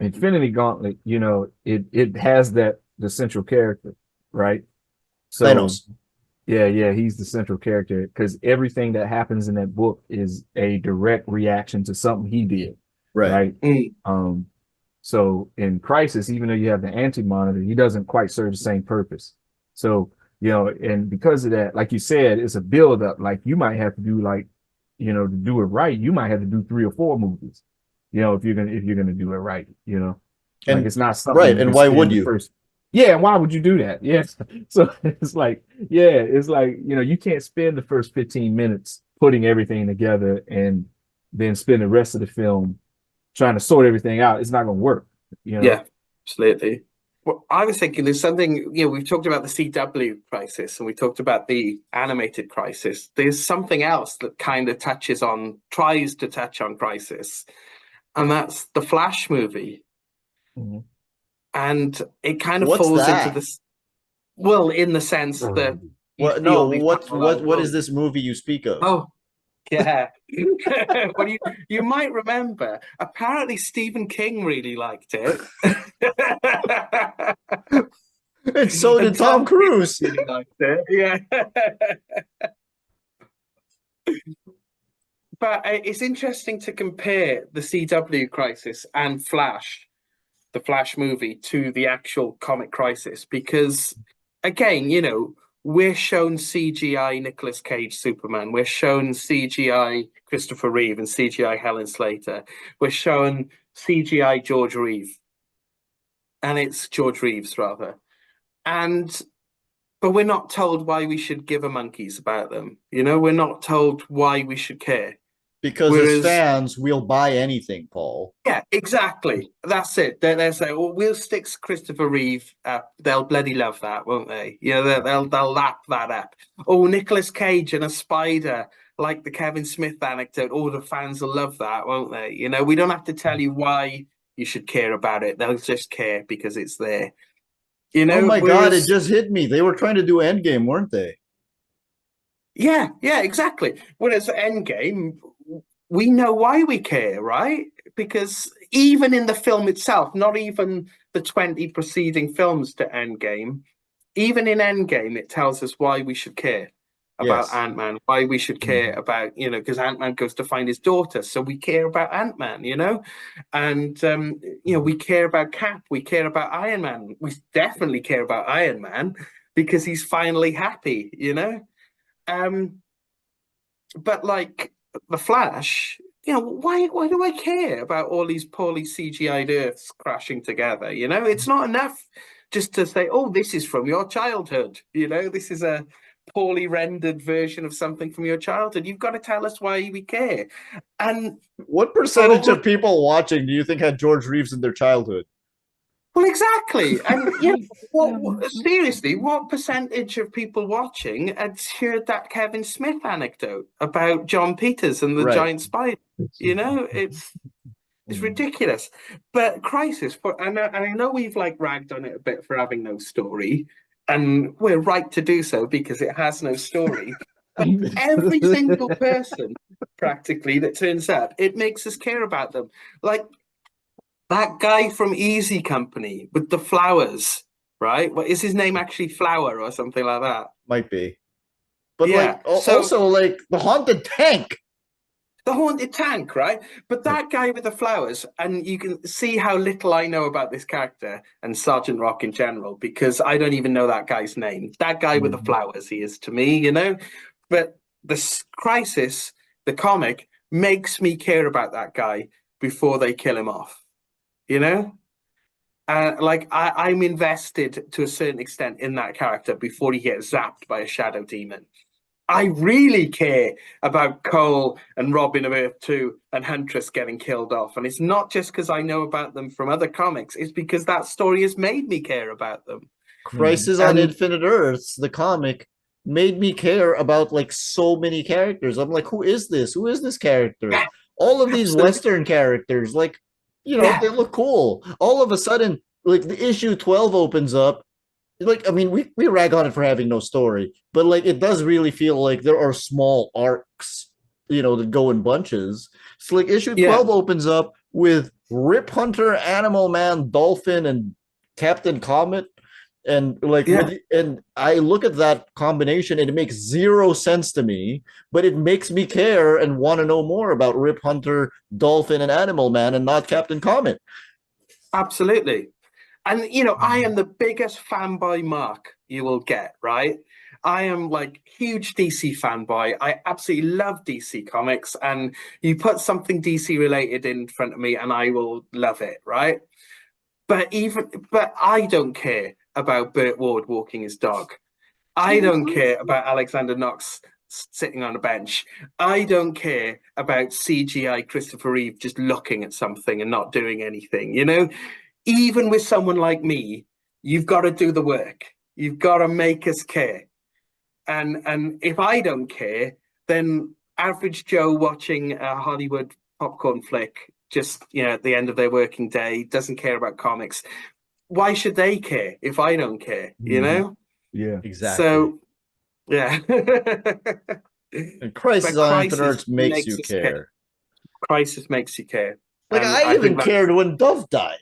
Infinity Gauntlet, it has the central character, right? So Thanos. Yeah, he's the central character because everything that happens in that book is a direct reaction to something he did. Right. So in Crisis, even though you have the Anti-Monitor, he doesn't quite serve the same purpose. So you know, and because of that, like you said, it's a build up. Like you might have to do like, you know, to do it right, you might have to do 3 or 4 movies, you know, if you're gonna do it right, you know, like And it's not something right, you and can why spend would the you? first. Yeah, and why would you do that? Yes. So it's like, yeah, it's like, you know, you can't spend the first 15 minutes putting everything together and then spend the rest of the film trying to sort everything out. It's not gonna work, you know. Yeah, absolutely. Well, I was thinking there's something, we've talked about the CW crisis and we talked about the animated crisis. There's something else that kind of tries to touch on crisis, and that's the Flash movie. Mhm. And it kind of What's falls into that? this, well, in the sense that you What? see No. all these What? parallel What is worlds. this movie you speak of? Oh, yeah. Well, you might remember, apparently Stephen King really liked it. And so And did Tom Tom Cruise. really liked it. Yeah. But it's interesting to compare the CW crisis and Flash, the Flash movie, to the actual comic crisis because, again, we're shown CGI Nicolas Cage Superman, we're shown CGI Christopher Reeve and CGI Helen Slater, we're shown CGI George Reeve, and it's George Reeves rather, and but we're not told why we should give a monkeys about them. We're not told why we should care. Because as Whereas, fans, we'll buy anything, Paul. yeah, exactly. That's it. They're saying, well, we'll stick Christopher Reeve up. They'll bloody love that, won't they? They'll lap that up. Oh, Nicolas Cage and a spider, like the Kevin Smith anecdote. Oh, the fans will love that, won't they? We don't have to tell you why you should care about it. They'll just care because it's there. Oh my God, it Whereas, just hit me. They were trying to do Endgame, weren't they? yeah, exactly. Whereas Endgame, we know why we care, right? Because even in the film itself, not even the 20 preceding films to Endgame, even in Endgame, it tells us why we should care about Yes. Ant-Man, why we should care about, because Ant-Man goes to find his daughter. So we care about Ant-Man, and, we care about Cap, we care about Iron Man. We definitely care about Iron Man because he's finally happy, Um, but like the Flash, why do I care about all these poorly CGI'd Earths crashing together? It's not enough just to say, "Oh, this is from your childhood." This is a poorly rendered version of something from your childhood. You've got to tell us why we care. And What percentage of people watching do you think had George Reeves in their childhood? well, exactly. And seriously, what percentage of people watching had heard that Kevin Smith anecdote about John Peters and the Right. giant spider? It's ridiculous. But Crisis, and I know we've ragged on it a bit for having no story, and we're right to do so because it has no story. But every single person, practically, that turns up, it makes us care about them. Like that guy from Easy Company with the flowers, right? What is his name actually Flower or something like that? Might be. But Yeah. So also like the haunted tank. the haunted tank, right? But that guy with the flowers, and you can see how little I know about this character and Sergeant Rock in general, because I don't even know that guy's name. That guy with the flowers, he is to me, But this Crisis, the comic, makes me care about that guy before they kill him off. I'm invested to a certain extent in that character before he gets zapped by a shadow demon. I really care about Cole and Robin of Earth 2 and Huntress getting killed off. And it's not just because I know about them from other comics, it's because that story has made me care about them. Crisis on And Infinite Earths, the comic, made me care about like so many characters. I'm like, who is this? Who is this character? yeah, All of these absolutely. Western characters, like, Yeah. they look cool. All of a sudden, like the issue 12 opens up. Like, I mean, we rag on it for having no story, but like it does really feel like there are small arcs, that go in bunches. So like issue Yeah. 12 opens up with Rip Hunter, Animal Man, Dolphin, and Captain Comet. And like and I look at that combination and it makes zero sense to me, but it makes me care and want to know more about Rip Hunter, Dolphin, and Animal Man and not Captain Comet. Absolutely. And, I am the biggest fanboy mark you will get, right? I am like huge DC fanboy. I absolutely love DC comics, and you put something DC related in front of me and I will love it, right? But I don't care about Burt Ward walking his dog. I don't care about Alexander Knox sitting on a bench. I don't care about CGI Christopher Reeve just looking at something and not doing anything. You know, even with someone like me, you've got to do the work. You've got to make us care. And if I don't care, then average Joe watching a Hollywood popcorn flick, just, you know, at the end of their working day, doesn't care about comics. Why should they care if I don't care? You know? Yeah, exactly. So, yeah. And Crisis on Infinite Earths makes you care. Crisis makes you care. Like, I even cared when Dove died.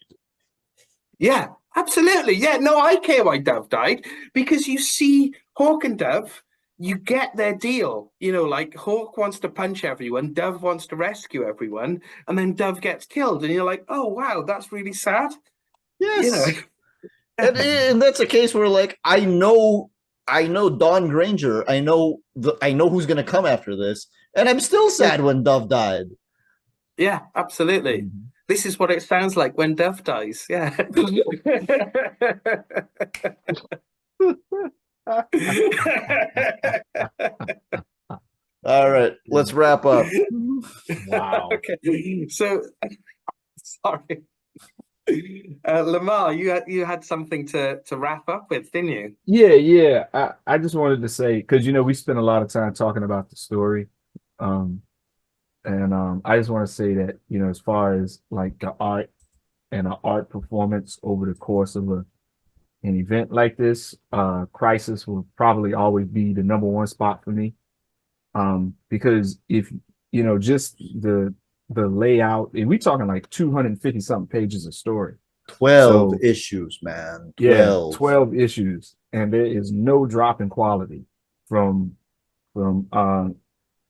Yeah, absolutely. Yeah, no, I care why Dove died, because you see Hawk and Dove, you get their deal. You know, like Hawk wants to punch everyone, Dove wants to rescue everyone, and then Dove gets killed, and you're like, oh wow, that's really sad. Yes. You know. And that's a case where, like, I know Dawn Granger, I know who's gonna come after this, and I'm still sad when Dove died. Yeah, absolutely. Mm-hmm. This is what it sounds like when Dove dies. Yeah. All right, let's wrap up. Wow. Okay. So, sorry. Lamar, you had something to wrap up with, didn't you? Yeah. I just wanted to say, because, you know, we spent a lot of time talking about the story. I just want to say that, you know, as far as like the art and an art performance over the course of an event like this, Crisis will probably always be the #1 spot for me. Because if, you know, just the layout, and we're talking like 250 something pages of story. 12 issues, man. 12. Yeah, 12 issues. And there is no drop in quality from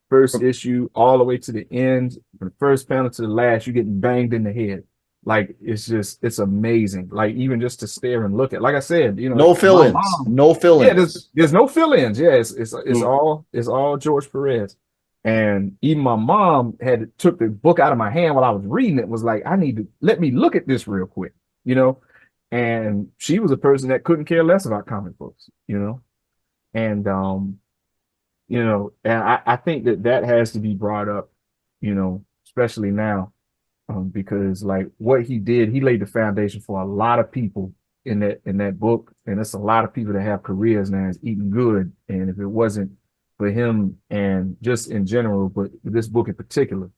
first issue all the way to the end, from the first panel to the last. You're getting banged in the head. Like, it's amazing. Like, even just to stare and look at, like I said, you know, no fill-ins. No fill-ins. Yeah, there's no fill-ins. Yeah, it's all George Perez. And even my mom took the book out of my hand while I was reading it, was like, I need to let me look at this real quick, you know. And she was a person that couldn't care less about comic books, you know. And you know, and I think that has to be brought up, you know, especially now, because like what he did, he laid the foundation for a lot of people in that book, and it's a lot of people that have careers now is eating good. And if it wasn't for him, and just in general, but this book in particular,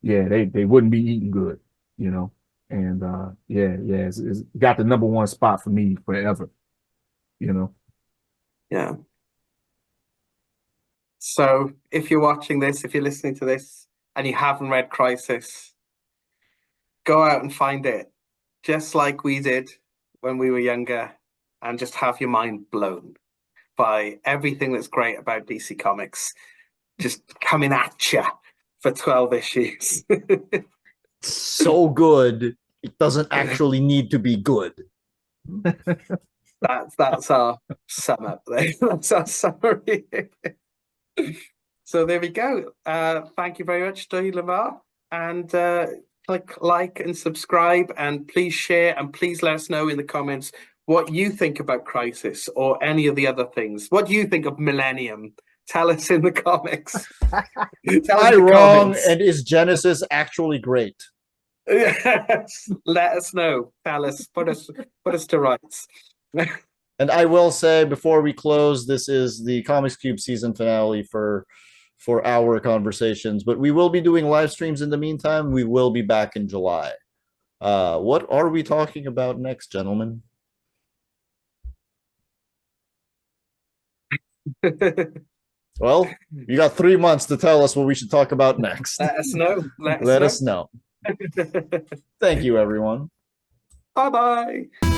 yeah, they wouldn't be eating good, you know. And it's got the #1 spot for me forever, you know. Yeah. So if you're watching this, if you're listening to this, and you haven't read Crisis, go out and find it, just like we did when we were younger, and just have your mind blown by everything that's great about DC Comics just coming at you for 12 issues. So good, it doesn't actually need to be good. That's our sum up there. That's our summary. So there we go. Thank you very much, Duy Lamar. And click like and subscribe, and please share, and please let us know in the comments what you think about Crisis or any of the other things. What do you think of Millennium? Tell us in the comments. Am I wrong? And is Genesis actually great? Yes. Let us know. Tell us. Put us to rights. And I will say, before we close, this is the Comics Cube season finale for our conversations, but we will be doing live streams in the meantime. We will be back in July. What are we talking about next, gentlemen? Well, you got 3 months to tell us what we should talk about next. Let us know. Let us know. Thank you, everyone. Bye-bye.